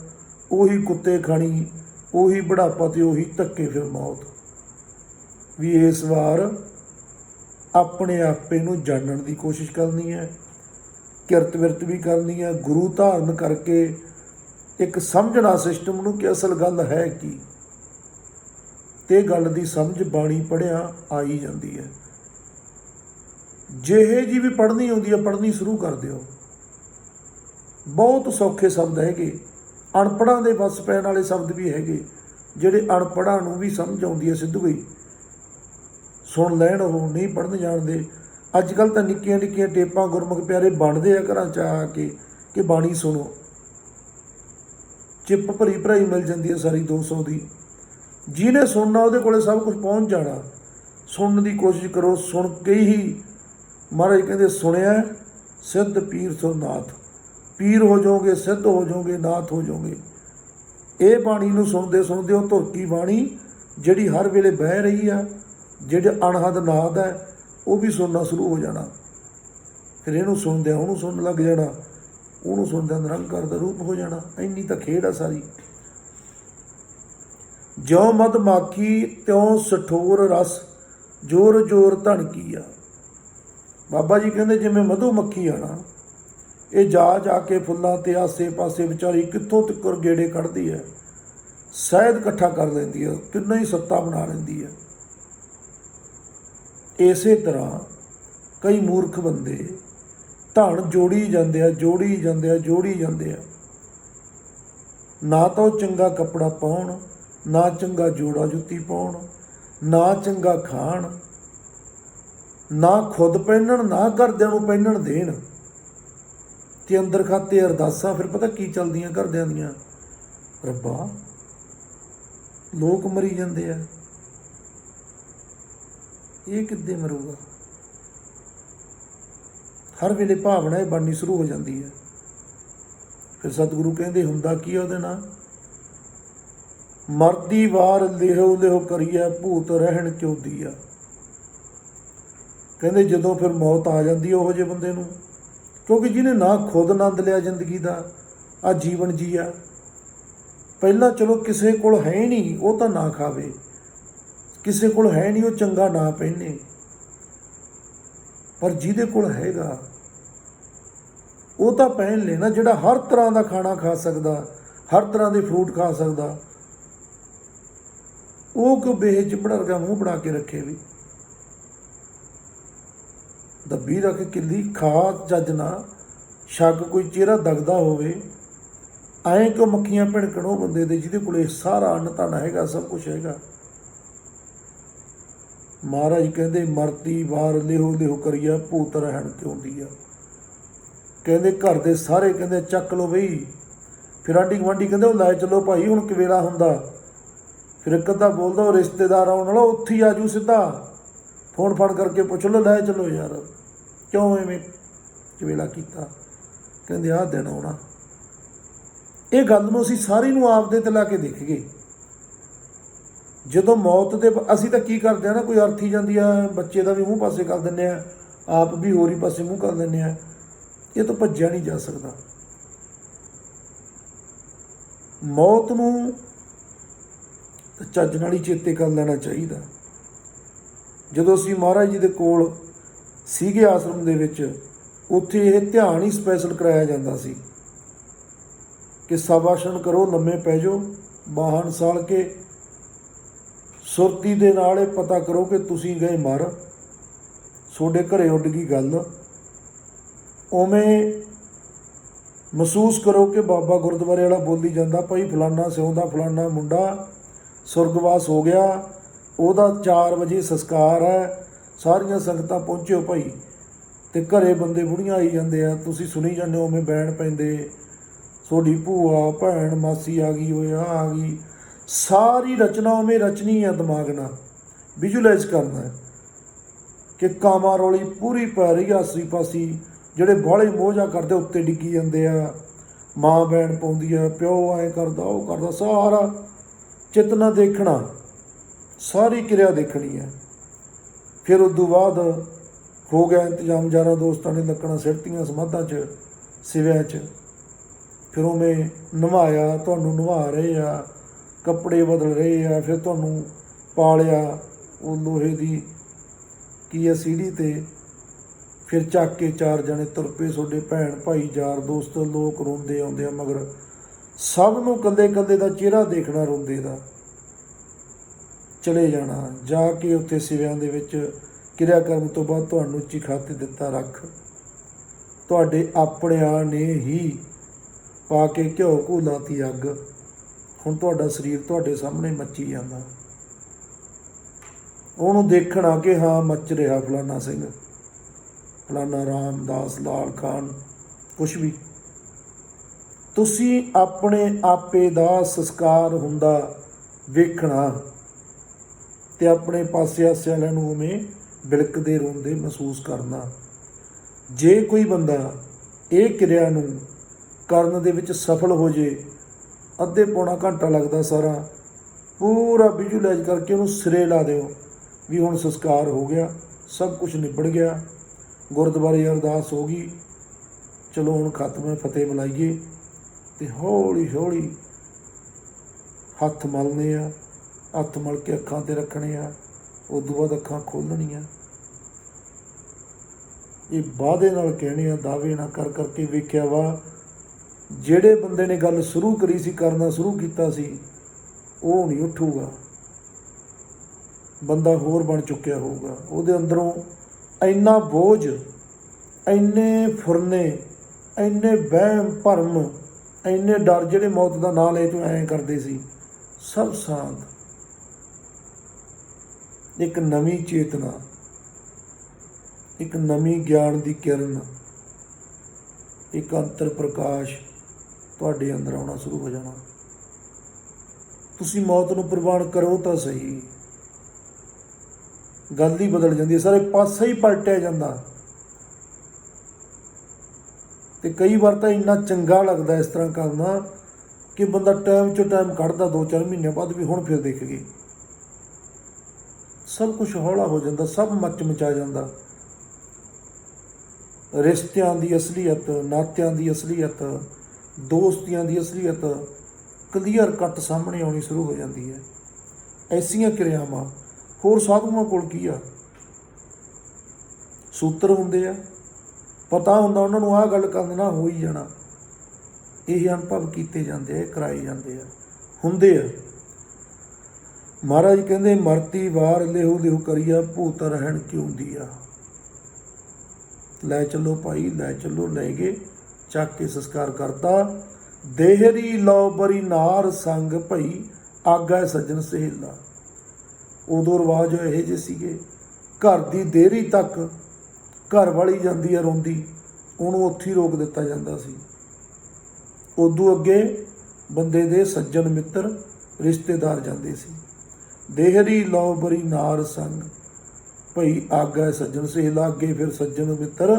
ਉਹੀ ਕੁੱਤੇ ਖਾਣੀ, ਉਹੀ ਬੁਢਾਪਾ ਅਤੇ ਉਹੀ ਧੱਕੇ ਫਿਰ ਮੌਤ। ਵੀ ਇਸ ਵਾਰ ਆਪਣੇ ਆਪੇ ਨੂੰ ਜਾਣਨ ਦੀ ਕੋਸ਼ਿਸ਼ ਕਰਨੀ ਹੈ, ਕਿਰਤ ਵਿਰਤ ਵੀ ਕਰਨੀ ਹੈ, ਗੁਰੂ ਧਾਰਨ ਕਰਕੇ ਇੱਕ ਸਮਝਣਾ ਸਿਸਟਮ ਨੂੰ ਕਿ ਅਸਲ ਗੱਲ ਹੈ ਕੀ। ਅਤੇ ਗੱਲ ਦੀ ਸਮਝ ਬਾਣੀ ਪੜ੍ਹਿਆ ਆ ਹੀ ਜਾਂਦੀ ਹੈ। ਜਿਹੇ ਜੀ ਵੀ ਪੜ੍ਹਨੀ ਆਉਂਦੀ ਹੈ, ਪੜ੍ਹਨੀ ਸ਼ੁਰੂ ਕਰ ਦਿਓ। ਬਹੁਤ ਸੌਖੇ ਸ਼ਬਦ ਹੈਗੇ, ਅਨਪੜ੍ਹਾਂ ਦੇ ਵੱਸ ਪੈਣ ਵਾਲੇ ਸ਼ਬਦ ਵੀ ਹੈਗੇ, ਜਿਹੜੇ ਅਨਪੜ੍ਹਾਂ ਨੂੰ ਵੀ ਸਮਝ ਆਉਂਦੀ ਹੈ ਸਿੱਧੂ ਹੀ ਸੁਣ ਲੈਣ, ਉਹ ਨਹੀਂ ਪੜ੍ਹਨ ਜਾਣਦੇ। ਅੱਜ ਕੱਲ੍ਹ ਤਾਂ ਨਿੱਕੀਆਂ ਨਿੱਕੀਆਂ ਟੇਪਾਂ ਗੁਰਮੁਖ ਪਿਆਰੇ ਬਣਦੇ ਆ ਘਰਾਂ 'ਚ ਆ ਕੇ ਕਿ ਬਾਣੀ ਸੁਣੋ। ਚਿੱਪ ਭਰੀ ਭਰਾਈ ਮਿਲ ਜਾਂਦੀ ਹੈ ਸਾਰੀ 200 ਦੀ। ਜਿਹਨੇ ਸੁਣਨਾ ਉਹਦੇ ਕੋਲ ਸਭ ਕੁਝ ਪਹੁੰਚ ਜਾਣਾ। ਸੁਣਨ ਦੀ ਕੋਸ਼ਿਸ਼ ਕਰੋ। ਸੁਣ ਕੇ ਹੀ ਮਹਾਰਾਜ ਕਹਿੰਦੇ ਸੁਣਿਆ ਸਿੱਧ ਪੀਰ ਸੁਰਨਾਥ। ਪੀਰ ਹੋ ਜਾਓਗੇ, ਸਿੱਧ ਹੋ ਜਾਓਗੇ, ਨਾਥ ਹੋ ਜਾਓਗੇ। ਇਹ ਬਾਣੀ ਨੂੰ ਸੁਣਦੇ ਸੁਣਦੇ ਉਹ ਧੁਰਕੀ ਬਾਣੀ ਜਿਹੜੀ ਹਰ ਵੇਲੇ ਬਹਿ ਰਹੀ ਆ, ਜਿਹੜੇ ਅਣਹਦ ਨਾਦ ਹੈ, ਉਹ ਵੀ ਸੁਣਨਾ ਸ਼ੁਰੂ ਹੋ ਜਾਣਾ। ਫਿਰ ਇਹਨੂੰ ਸੁਣਦਿਆਂ ਉਹਨੂੰ ਸੁਣਨ ਲੱਗ ਜਾਣਾ। ਉਹਨੂੰ ਸੁਣਦਿਆਂ ਨਿਰੰਕਾਰ ਦਾ ਰੂਪ ਹੋ ਜਾਣਾ। ਇੰਨੀ ਤਾਂ ਖੇਡ ਆ ਸਾਰੀ। ਜਿਉ ਮਧ ਮਾਖੀ ਤਿਉ ਸਠੋਰ ਰਸ, ਜੋਰ ਜੋਰ ਧਨ ਕੀਆ। ਬਾਬਾ ਜੀ ਕਹਿੰਦੇ ਜਿਵੇਂ ਮਧੂ ਮੱਖੀ ਆ ਨਾ, ਇਹ ਜਾ ਜਾ ਕੇ ਫੁੱਲਾਂ ਤੇ ਆਸੇ ਪਾਸੇ ਵਿਚਾਰੀ ਕਿੱਥੋਂ ਤੱਕ ਗੇੜੇ ਕੱਢਦੀ ਹੈ, ਸ਼ਹਿਦ ਇਕੱਠਾ ਕਰ ਲੈਂਦੀ ਹੈ, ਕਿੰਨਾ ਹੀ ਸੱਤਾ ਬਣਾ ਲੈਂਦੀ ਹੈ। ਇਸੇ ਤਰ੍ਹਾਂ ਕਈ ਮੂਰਖ ਬੰਦੇ ਧਨ ਜੋੜੀ ਜਾਂਦੇ ਆ, ਜੋੜੀ ਜਾਂਦੇ ਆ, ਜੋੜੀ ਜਾਂਦੇ ਆ। ਨਾ ਤਾਂ ਉਹ ਚੰਗਾ ਕੱਪੜਾ ਪਾਉਣ, ਨਾ ਚੰਗਾ ਜੋੜਾ ਜੁੱਤੀ ਪਾਉਣ, ਨਾ ਚੰਗਾ ਖਾਣ, ਨਾ ਖੁਦ ਪਹਿਨਣ, ਨਾ ਘਰਦਿਆਂ ਨੂੰ ਪਹਿਨਣ ਦੇਣ। ਤੇ ਅੰਦਰ ਖਾਤੇ ਅਰਦਾਸਾਂ ਫਿਰ ਪਤਾ ਕੀ ਚੱਲਦੀਆਂ ਘਰਦਿਆਂ ਦੀਆਂ, ਰੱਬਾ ਲੋਕ ਮਰੀ ਜਾਂਦੇ ਆ, ਇਹ ਕਿੱਦੇ ਮਰੂਗਾ। ਹਰ ਵੇਲੇ ਭਾਵਨਾ ਇਹ ਬਣਨੀ ਸ਼ੁਰੂ ਹੋ ਜਾਂਦੀ ਹੈ। ਫਿਰ ਸਤਿਗੁਰੂ ਕਹਿੰਦੇ ਹੁੰਦਾ ਕੀ ਉਹਦੇ ਨਾਲ, ਮਰਦੀ ਵਾਰ ਲਿਹੋ ਲਿਹੋ ਕਰੀਐ, ਭੂਤ ਰਹਿਣ ਕਿਉ ਦੀਆ। ਕਹਿੰਦੇ ਜਦੋਂ ਫਿਰ ਮੌਤ ਆ ਜਾਂਦੀ ਉਹੋ ਜਿਹੇ ਬੰਦੇ ਨੂੰ, ਕਿਉਂਕਿ ਜਿਹਨੇ ਨਾ ਖੁਦ ਆਨੰਦ ਲਿਆ ਜ਼ਿੰਦਗੀ ਦਾ, ਆ ਜੀਵਨ ਜੀਆ। ਪਹਿਲਾਂ ਚਲੋ ਕਿਸੇ ਕੋਲ ਹੈ ਹੀ ਨਹੀਂ, ਉਹ ਤਾਂ ਨਾ ਖਾਵੇ, ਕਿਸੇ ਕੋਲ ਹੈ ਨਹੀਂ, ਉਹ ਚੰਗਾ ਨਾ ਪਹਿਨੇ। ਪਰ ਜਿਹਦੇ ਕੋਲ ਹੈਗਾ ਉਹ ਤਾਂ ਪਹਿਨ ਲੈਣਾ, ਜਿਹੜਾ ਹਰ ਤਰ੍ਹਾਂ ਦਾ ਖਾਣਾ ਖਾ ਸਕਦਾ, ਹਰ ਤਰ੍ਹਾਂ ਦੇ ਫਰੂਟ ਖਾ ਸਕਦਾ, ਉਹ ਕਿਉਂ ਬੇਚਿਬੜਾ ਵਰਗਾ ਮੂੰਹ ਬਣਾ ਕੇ ਰੱਖੇ। ਵੀ ਦੱਬੀ ਰੱਖ ਕਿੱਲੀ ਖਾ ਚੱਜ ਨਾ, ਛੱਗ ਕੋਈ ਚਿਹਰਾ ਦਗਦਾ ਹੋਵੇ, ਐਂ ਕਿਉਂ ਮੱਖੀਆਂ ਭਿਣਕਣ ਉਹ ਬੰਦੇ ਦੇ ਜਿਹਦੇ ਕੋਲ ਸਾਰਾ ਅੰਨ ਧਨ ਹੈਗਾ, ਸਭ ਕੁਛ ਹੈਗਾ। ਮਹਾਰਾਜ ਕਹਿੰਦੇ ਮਰਦੀ ਵਾਰ ਲਿਹੋ ਲਿਹੋ ਕਰੀਆ, ਭੂਤ ਰਹਿਣ ਕਿਉਂ ਦੀਆ। ਕਹਿੰਦੇ ਘਰ ਦੇ ਸਾਰੇ ਕਹਿੰਦੇ ਚੱਕ ਲਓ ਬਈ। ਫਿਰ ਆਂਢੀ ਗੁਆਂਢੀ ਕਹਿੰਦੇ ਉਹ ਲੈ ਚਲੋ ਭਾਈ, ਹੁਣ ਕਵੇਲਾ ਹੁੰਦਾ। ਫਿਰ ਇੱਕ ਅੱਧਾ ਬੋਲਦਾ ਉਹ ਰਿਸ਼ਤੇਦਾਰ ਆਉਣ ਵਾਲਾ, ਉੱਥੇ ਹੀ ਆ ਜੂ ਸਿੱਧਾ, ਫੋਨ ਫੜ ਕਰਕੇ ਪੁੱਛ ਲਓ, ਲੈ ਚਲੋ ਯਾਰ ਕਿਉਂ ਐਵੇਂ ਕਵੇਲਾ ਕੀਤਾ। ਕਹਿੰਦੇ ਆਹ ਦਿਨ ਆਉਣਾ। ਇਹ ਗੱਲ ਨੂੰ ਅਸੀਂ ਸਾਰੀ ਨੂੰ ਆਪਦੇ ਤੇ ਲਾ ਕੇ ਦੇਖ ਗਏ। ਜਦੋਂ ਮੌਤ ਦੇ ਅਸੀਂ ਤਾਂ ਕੀ ਕਰਦੇ ਹਾਂ ਨਾ, ਕੋਈ ਅਰਥੀ ਜਾਂਦੀ ਆ, ਬੱਚੇ ਦਾ ਵੀ ਮੂੰਹ ਪਾਸੇ ਕਰ ਦਿੰਦੇ ਆ, ਆਪ ਵੀ ਹੋਰ ਹੀ ਪਾਸੇ ਮੂੰਹ ਕਰ ਦਿੰਦੇ ਆ। ਇਹ ਤਾਂ ਭੱਜਿਆ ਨਹੀਂ ਜਾ ਸਕਦਾ। ਮੌਤ ਨੂੰ ਚੱਜ ਨਾਲ ਹੀ ਚੇਤੇ ਕਰ ਲੈਣਾ ਚਾਹੀਦਾ। ਜਦੋਂ ਅਸੀਂ ਮਹਾਰਾਜ ਜੀ ਦੇ ਕੋਲ ਸੀਗੇ ਆਸ਼ਰਮ ਦੇ ਵਿੱਚ, ਉੱਥੇ ਇਹ ਧਿਆਨ ਹੀ ਸਪੈਸ਼ਲ ਕਰਾਇਆ ਜਾਂਦਾ ਸੀ ਕਿ ਸ਼ਾਬਾਸ਼ਣ ਕਰੋ, ਲੰਮੇ ਪੈ ਜਾਓ, ਬਾਹਾਂ ਸਾਲ ਕੇ ਸੁਰਤੀ ਦੇ ਨਾਲ ਇਹ ਪਤਾ ਕਰੋ ਕਿ ਤੁਸੀਂ ਗਏ ਮਰ, ਤੁਹਾਡੇ ਘਰੇ ਉੱਡ ਗਈ ਗੱਲ। ਉਵੇਂ ਮਹਿਸੂਸ ਕਰੋ ਕਿ ਬਾਬਾ ਗੁਰਦੁਆਰੇ ਵਾਲਾ ਬੋਲੀ ਜਾਂਦਾ, ਭਾਈ ਫਲਾਨਾ ਸਿਉਂ ਦਾ ਫਲਾਨਾ ਮੁੰਡਾ ਸੁਰਗਵਾਸ ਹੋ ਗਿਆ, ਉਹਦਾ 4 ਵਜੇ ਸੰਸਕਾਰ ਹੈ, ਸਾਰੀਆਂ ਸੰਗਤਾਂ ਪਹੁੰਚਿਓ ਭਾਈ। ਅਤੇ ਘਰੇ ਬੰਦੇ ਬੁੜੀਆਂ ਆਈ ਜਾਂਦੇ ਆ, ਤੁਸੀਂ ਸੁਣੀ ਜਾਂਦੇ ਹੋ, ਉਵੇਂ ਬੈਣ ਪੈਂਦੇ, ਤੁਹਾਡੀ ਭੂਆ ਭੈਣ ਮਾਸੀ ਆ ਗਈ, ਹੋਏ ਆ ਗਈ। ਸਾਰੀ ਰਚਨਾ ਉਵੇਂ ਰਚਨੀ ਹੈ, ਦਿਮਾਗ ਨਾਲ ਵਿਜ਼ੂਲਾਈਜ਼ ਕਰਨਾ ਹੈ ਕਿ ਕਾਮਾ ਰੌਲੀ ਪੂਰੀ ਪੈ ਰਹੀ ਆ, ਆਸੀ ਪਾਸੀ ਜਿਹੜੇ ਬਾਹਲੇ ਮੋਹ ਕਰਦੇ ਉੱਤੇ ਡਿੱਗੀ ਜਾਂਦੇ ਆ, ਮਾਂ ਬੈਣ ਪਾਉਂਦੀ ਆ, ਪਿਓ ਐਂ ਕਰਦਾ, ਉਹ ਕਰਦਾ, ਸਾਰਾ ਚਿਤਨਾ ਦੇਖਣਾ, ਸਾਰੀ ਕਿਰਿਆ ਦੇਖਣੀ ਹੈ। ਫਿਰ ਉਦੋਂ ਬਾਅਦ ਹੋ ਗਿਆ ਇੰਤਜ਼ਾਮ, ਯਾਰਾਂ ਦੋਸਤਾਂ ਨੇ ਲੱਕੜਾਂ ਸਿੱਟਤੀਆਂ ਸਮਾਧਾਂ 'ਚ, ਸਿਵਿਆਂ 'ਚ। ਫਿਰ ਉਵੇਂ ਨਵਾਇਆ, ਤੁਹਾਨੂੰ ਨਵਾ ਰਹੇ ਆ, ਕੱਪੜੇ ਬਦਲ ਰਹੇ ਆ, ਫਿਰ ਤੁਹਾਨੂੰ ਪਾਲਿਆ ਉਹ ਲੋਹੇ ਦੀ ਕੀ ਆ ਸੀੜੀ 'ਤੇ, ਫਿਰ ਚੱਕ ਕੇ 4 ਜਣੇ ਤੁਰ ਪਏ, ਤੁਹਾਡੇ ਭੈਣ ਭਾਈ ਯਾਰ ਦੋਸਤ, ਲੋਕ ਰੋਂਦੇ ਆਉਂਦੇ ਆ ਮਗਰ। ਸਭ ਨੂੰ ਕੱਲੇ ਕੱਲੇ ਦਾ ਚਿਹਰਾ ਦੇਖਣਾ ਰੋਂਦੇ ਦਾ, ਚਲੇ ਜਾਣਾ। ਜਾ ਕੇ ਉੱਥੇ ਸਿਵਿਆਂ ਦੇ ਵਿੱਚ ਕਿਰਿਆ ਕਰਨ ਤੋਂ ਬਾਅਦ ਤੁਹਾਨੂੰ ਉੱਚੀ ਖਾਤੇ ਦਿੱਤਾ ਰੱਖ, ਤੁਹਾਡੇ ਆਪਣਿਆਂ ਨੇ ਹੀ ਪਾ ਕੇ ਘਿਓ ਘੂ ਲਾਤੀ ਅੱਗ। ਹੁਣ ਤੁਹਾਡਾ ਸਰੀਰ ਤੁਹਾਡੇ ਸਾਹਮਣੇ ਮੱਚੀ ਜਾਂਦਾ, ਉਹਨੂੰ ਦੇਖਣਾ ਕਿ ਹਾਂ ਮੱਚ ਰਿਹਾ ਫਲਾਨਾ ਸਿੰਘ, ਫਲਾਨਾ ਰਾਮਦਾਸ, ਲਾਲ ਖਾਨ, ਕੁਛ ਵੀ। ਤੁਸੀਂ ਆਪਣੇ ਆਪੇ ਦਾ ਸੰਸਕਾਰ ਹੁੰਦਾ ਵੇਖਣਾ ਅਤੇ ਆਪਣੇ ਪਾਸੇ ਆਸੇ ਵਾਲਿਆਂ ਨੂੰ ਉਵੇਂ ਬਿਲਕਦੇ ਰੋਂਦੇ ਮਹਿਸੂਸ ਕਰਨਾ। ਜੇ ਕੋਈ ਬੰਦਾ ਇਹ ਕਿਰਿਆ ਨੂੰ ਕਰਨ ਦੇ ਵਿੱਚ ਸਫਲ ਹੋ ਜੇ, ਅੱਧੇ ਪੌਣਾ ਘੰਟਾ ਲੱਗਦਾ, ਸਾਰਾ ਪੂਰਾ ਵਿਜ਼ੂਲਾਈਜ਼ ਕਰਕੇ ਉਹਨੂੰ ਸਿਰੇ ਲਾ ਦਿਓ ਵੀ ਹੁਣ ਸੰਸਕਾਰ ਹੋ ਗਿਆ, ਸਭ ਕੁਝ ਨਿਬੜ ਗਿਆ, ਗੁਰਦੁਆਰੇ ਅਰਦਾਸ ਹੋ ਗਈ, ਚਲੋ ਹੁਣ ਖਤਮ ਹੈ, ਫਤਿਹ ਬੁਲਾਈਏ। ਤੇ ਹੌਲੀ ਹੌਲੀ ਹੱਥ ਮਲਣੇ ਆ, ਹੱਥ ਮਲ ਕੇ ਅੱਖਾਂ 'ਤੇ ਰੱਖਣੇ ਆ, ਉਦੋਂ ਬਾਅਦ ਅੱਖਾਂ ਖੋਲ੍ਹਣੀਆਂ। ਇਹ ਵਾਅਦੇ ਨਾਲ ਕਹਿਣੇ ਆ, ਦਾਅਵੇ ਨਾ ਕਰ ਕਰਕੇ ਵੇਖਿਆ ਵਾ ਜਿਹੜੇ ਬੰਦੇ ਨੇ ਗੱਲ ਸ਼ੁਰੂ ਕਰੀ ਸੀ, ਕਰਨਾ ਸ਼ੁਰੂ ਕੀਤਾ ਸੀ, ਉਹ ਨਹੀਂ ਉੱਠੂਗਾ। ਬੰਦਾ ਹੋਰ ਬਣ ਚੁੱਕਿਆ ਹੋਊਗਾ, ਉਹਦੇ ਅੰਦਰੋਂ ਇੰਨਾ ਬੋਝ, ਇੰਨੇ ਫੁਰਨੇ, ਇੰਨੇ ਵਹਿਮ ਭਰਮ, ਇੰਨੇ ਡਰ, ਜਿਹੜੇ ਮੌਤ ਦਾ ਨਾਂ ਲੈ ਤੋਂ ਐਂ ਕਰਦੇ ਸੀ, ਸਭ ਸ਼ਾਂਤ। ਇੱਕ ਨਵੀਂ ਚੇਤਨਾ, ਇੱਕ ਨਵੀਂ ਗਿਆਨ ਦੀ ਕਿਰਨ, ਇੱਕ ਅੰਤਰ ਪ੍ਰਕਾਸ਼ ਤੁਹਾਡੇ ਅੰਦਰ ਆਉਣਾ ਸ਼ੁਰੂ ਹੋ ਜਾਣਾ। ਤੁਸੀਂ ਮੌਤ ਨੂੰ ਪ੍ਰਵਾਨ ਕਰੋ ਤਾਂ ਸਹੀ, ਗੱਲ ਹੀ ਬਦਲ ਜਾਂਦੀ ਹੈ, ਸਾਰੇ ਪਾਸੇ ਹੀ ਪਲਟਿਆ ਜਾਂਦਾ। ਤੇ ਕਈ ਵਾਰ ਤਾਂ ਇੰਨਾ ਚੰਗਾ ਲੱਗਦਾ ਇਸ ਤਰ੍ਹਾਂ ਕਰਨਾ ਕਿ ਬੰਦਾ ਟਾਈਮ 'ਚੋਂ ਟਾਈਮ ਕੱਢਦਾ, 2-4 ਮਹੀਨਿਆਂ ਬਾਅਦ ਵੀ ਹੁਣ ਫਿਰ ਦੇਖ ਗਏ। ਸਭ ਕੁਛ ਹੌਲਾ ਹੋ ਜਾਂਦਾ, ਸਭ ਮੱਚ ਮਚਾ ਜਾਂਦਾ। ਰਿਸ਼ਤਿਆਂ ਦੀ ਅਸਲੀਅਤ, ਨਾਤਿਆਂ ਦੀ ਅਸਲੀਅਤ, ਦੋਸਤੀਆਂ ਦੀ ਅਸਲੀਅਤ ਕਲੀਅਰ ਕੱਟ ਸਾਹਮਣੇ ਆਉਣੀ ਸ਼ੁਰੂ ਹੋ ਜਾਂਦੀ ਹੈ। ਐਸੀਆਂ ਕਿਰਿਆਵਾਂ ਹੋਰ ਸਾਧੂਆਂ ਕੋਲ ਕੀ ਆ? ਸੂਤਰ ਹੁੰਦੇ ਆ, ਪਤਾ ਹੁੰਦਾ ਉਹਨਾਂ ਨੂੰ ਆਹ ਗੱਲ ਕਰਨ ਨਾਲ ਹੋ ਹੀ ਜਾਣਾ। ਇਹ ਅਨੁਭਵ ਕੀਤੇ ਜਾਂਦੇ ਆ, ਕਰਾਏ ਜਾਂਦੇ ਆ, ਹੁੰਦੇ ਆ। ਮਹਾਰਾਜ ਕਹਿੰਦੇ ਮਰਤੀ ਵਾਰ ਲੇਹੂ ਲੇਹੂ ਕਰੀਆ, ਭੂਤ ਰਹਿਣ ਕਿਉਂ ਦੀਆ। ਲੈ ਚੱਲੋ ਭਾਈ, ਲੈ ਚੱਲੋ। ਲੈ ਗਏ, ਚੱਕ ਕੇ ਸੰਸਕਾਰ ਕਰਤਾ। ਦੇਹਰੀ ਲਓ ਬਰੀ ਨਾਰ ਸੰਗ ਭਈ, ਆਗਾ ਸੱਜਣ ਸਹੇਲਾ। ਉਦੋਂ ਰਿਵਾਜ ਇਹੋ ਜਿਹੇ ਸੀਗੇ, ਘਰ ਦੀ ਦੇਹਰੀ ਤੱਕ ਘਰ ਵਾਲੀ ਜਾਂਦੀ ਆ ਰੋਂਦੀ, ਉਹਨੂੰ ਉੱਥੇ ਹੀ ਰੋਕ ਦਿੱਤਾ ਜਾਂਦਾ ਸੀ। ਉਦੋਂ ਅੱਗੇ ਬੰਦੇ ਦੇ ਸੱਜਣ ਮਿੱਤਰ ਰਿਸ਼ਤੇਦਾਰ ਜਾਂਦੇ ਸੀ। ਦੇਹਰੀ ਲਓ ਬਰੀ ਨਾਰ ਸੰਗ ਭਈ, ਆਗਾ ਸੱਜਣ ਸਹੇਲਾ। ਅੱਗੇ ਫਿਰ ਸੱਜਣ ਮਿੱਤਰ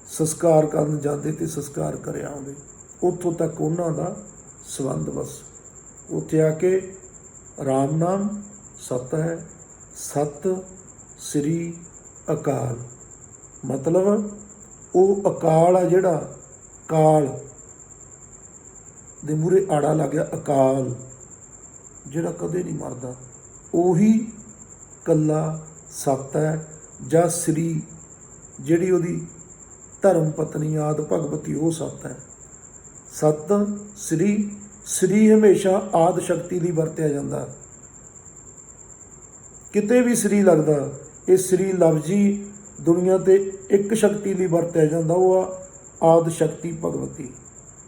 ਸੰਸਕਾਰ ਕਰਨ ਜਾਂਦੇ ਤੇ ਸੰਸਕਾਰ ਕਰਿਆ ਆਉਂਦੇ। ਉੱਥੋਂ ਤੱਕ ਉਹਨਾਂ ਦਾ ਸੰਬੰਧ ਬਸ। ਉੱਥੇ ਆ ਕੇ ਰਾਮ ਨਾਮ ਸਤ ਹੈ, ਸਤ ਸ੍ਰੀ ਅਕਾਲ। ਮਤਲਬ ਉਹ ਅਕਾਲ ਆ ਜਿਹੜਾ, ਕਾਲ ਦੇ ਮੂਹਰੇ ਆੜਾ ਲੱਗ ਗਿਆ, ਅਕਾਲ ਜਿਹੜਾ ਕਦੇ ਨਹੀਂ ਮਰਦਾ, ਉਹੀ ਕੱਲਾ ਸਤ ਹੈ। ਜਾਂ ਸ੍ਰੀ, ਜਿਹੜੀ ਉਹਦੀ ਧਰਮ ਪਤਨੀ ਆਦਿ ਭਗਵਤੀ, ਉਹ ਸਤ ਹੈ। ਸਤ ਸ੍ਰੀ, ਸ੍ਰੀ ਹਮੇਸ਼ਾ ਆਦਿ ਸ਼ਕਤੀ ਲਈ ਵਰਤਿਆ ਜਾਂਦਾ, ਕਿਤੇ ਵੀ ਸ੍ਰੀ ਲੱਗਦਾ। ਇਹ ਸ੍ਰੀ ਲਫ਼ਜ਼ ਹੀ ਦੁਨੀਆ 'ਤੇ ਇੱਕ ਸ਼ਕਤੀ ਲਈ ਵਰਤਿਆ ਜਾਂਦਾ, ਉਹ ਆ ਆਦਿ ਸ਼ਕਤੀ ਭਗਵਤੀ,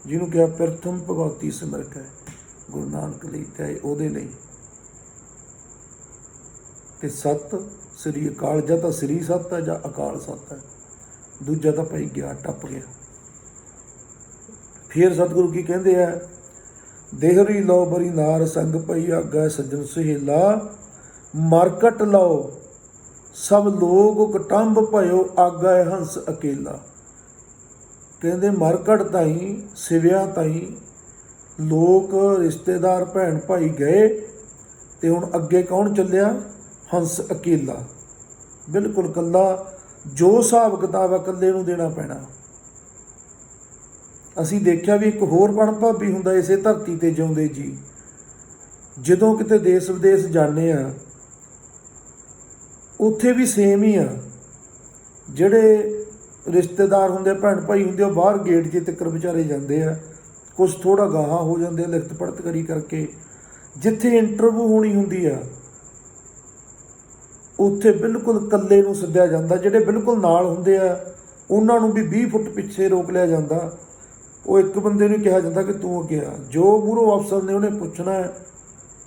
ਜਿਹਨੂੰ ਕਿਹਾ ਪ੍ਰਥਮ ਭਗਵਤੀ ਸਿਮਰਕ ਹੈ। ਗੁਰੂ ਨਾਨਕ ਲਈ ਤਾਂ ਉਹਦੇ ਲਈ। ਤੇ ਸਤ ਸ੍ਰੀ ਅਕਾਲ, ਜਾਂ ਤਾਂ ਸ੍ਰੀ ਸਤ ਹੈ ਜਾਂ ਅਕਾਲ ਸਤ ਹੈ, ਦੂਜਾ ਤਾਂ ਭਾਈ ਗਿਆ, ਟੱਪ ਗਿਆ। ਫਿਰ ਸਤਿਗੁਰੂ ਕੀ ਕਹਿੰਦੇ ਆ? ਦੇਹਰੀ ਲਓ ਬਰੀ ਨਾਰ ਸੰਗ ਭਈ, ਆਗਾ ਸੱਜਣ ਸਹੇਲਾ। ਮਰਕਟ ਲਓ ਸਭ ਲੋਕ ਕਟੰਬ ਭਇਓ, ਆਗਾ ਹੰਸ ਅਕੇਲਾ। ਕਹਿੰਦੇ ਮਰਕਟ ਤਾਈਂ, ਸਿਵਿਆਂ ਤਾਈਂ ਲੋਕ, ਰਿਸ਼ਤੇਦਾਰ, ਭੈਣ ਭਾਈ ਗਏ, ਤੇ ਹੁਣ ਅੱਗੇ ਕੌਣ ਚੱਲਿਆ? ਹੰਸ ਅਕੇਲਾ, ਬਿਲਕੁਲ ਇਕੱਲਾ। ਜੋ ਹਿਸਾਬ ਕਿਤਾਬ ਹੈ ਇਕੱਲੇ ਨੂੰ ਦੇਣਾ ਪੈਣਾ। ਅਸੀਂ ਦੇਖਿਆ ਵੀ ਇੱਕ ਹੋਰ ਬਣਭਾਬੀ ਹੁੰਦਾ ਇਸੇ ਧਰਤੀ 'ਤੇ ਜਿਉਂਦੇ ਜੀ। ਜਦੋਂ ਕਿਤੇ ਦੇਸ਼ ਵਿਦੇਸ਼ ਜਾਂਦੇ ਆ, ਉੱਥੇ ਵੀ ਸੇਮ ਹੀ ਆ। ਜਿਹੜੇ ਰਿਸ਼ਤੇਦਾਰ ਹੁੰਦੇ, ਭੈਣ ਭਾਈ ਹੁੰਦੇ, ਉਹ ਬਾਹਰ ਗੇਟ 'ਚ ਤੱਕ ਵਿਚਾਰੇ ਜਾਂਦੇ ਆ। ਕੁਛ ਥੋੜ੍ਹਾ ਗਾਹਾਂ ਹੋ ਜਾਂਦੇ ਆ ਲਿਖਤ ਪੜ੍ਹਤ ਕਰੀ ਕਰਕੇ। ਜਿੱਥੇ ਇੰਟਰਵਿਊ ਹੋਣੀ ਹੁੰਦੀ ਆ, ਉੱਥੇ ਬਿਲਕੁਲ ਇਕੱਲੇ ਨੂੰ ਸੱਦਿਆ ਜਾਂਦਾ। ਜਿਹੜੇ ਬਿਲਕੁਲ ਨਾਲ ਹੁੰਦੇ ਆ, ਉਹਨਾਂ ਨੂੰ ਵੀ 20 ਫੁੱਟ ਪਿੱਛੇ ਰੋਕ ਲਿਆ ਜਾਂਦਾ। ਉਹ ਇੱਕ ਬੰਦੇ ਨੂੰ ਕਿਹਾ ਜਾਂਦਾ ਕਿ ਤੂੰ ਅੱਗੇ ਆ। ਜੋ ਮੂਹਰੋਂ ਅਫਸਰ ਨੇ ਉਹਨੇ ਪੁੱਛਣਾ ਹੈ,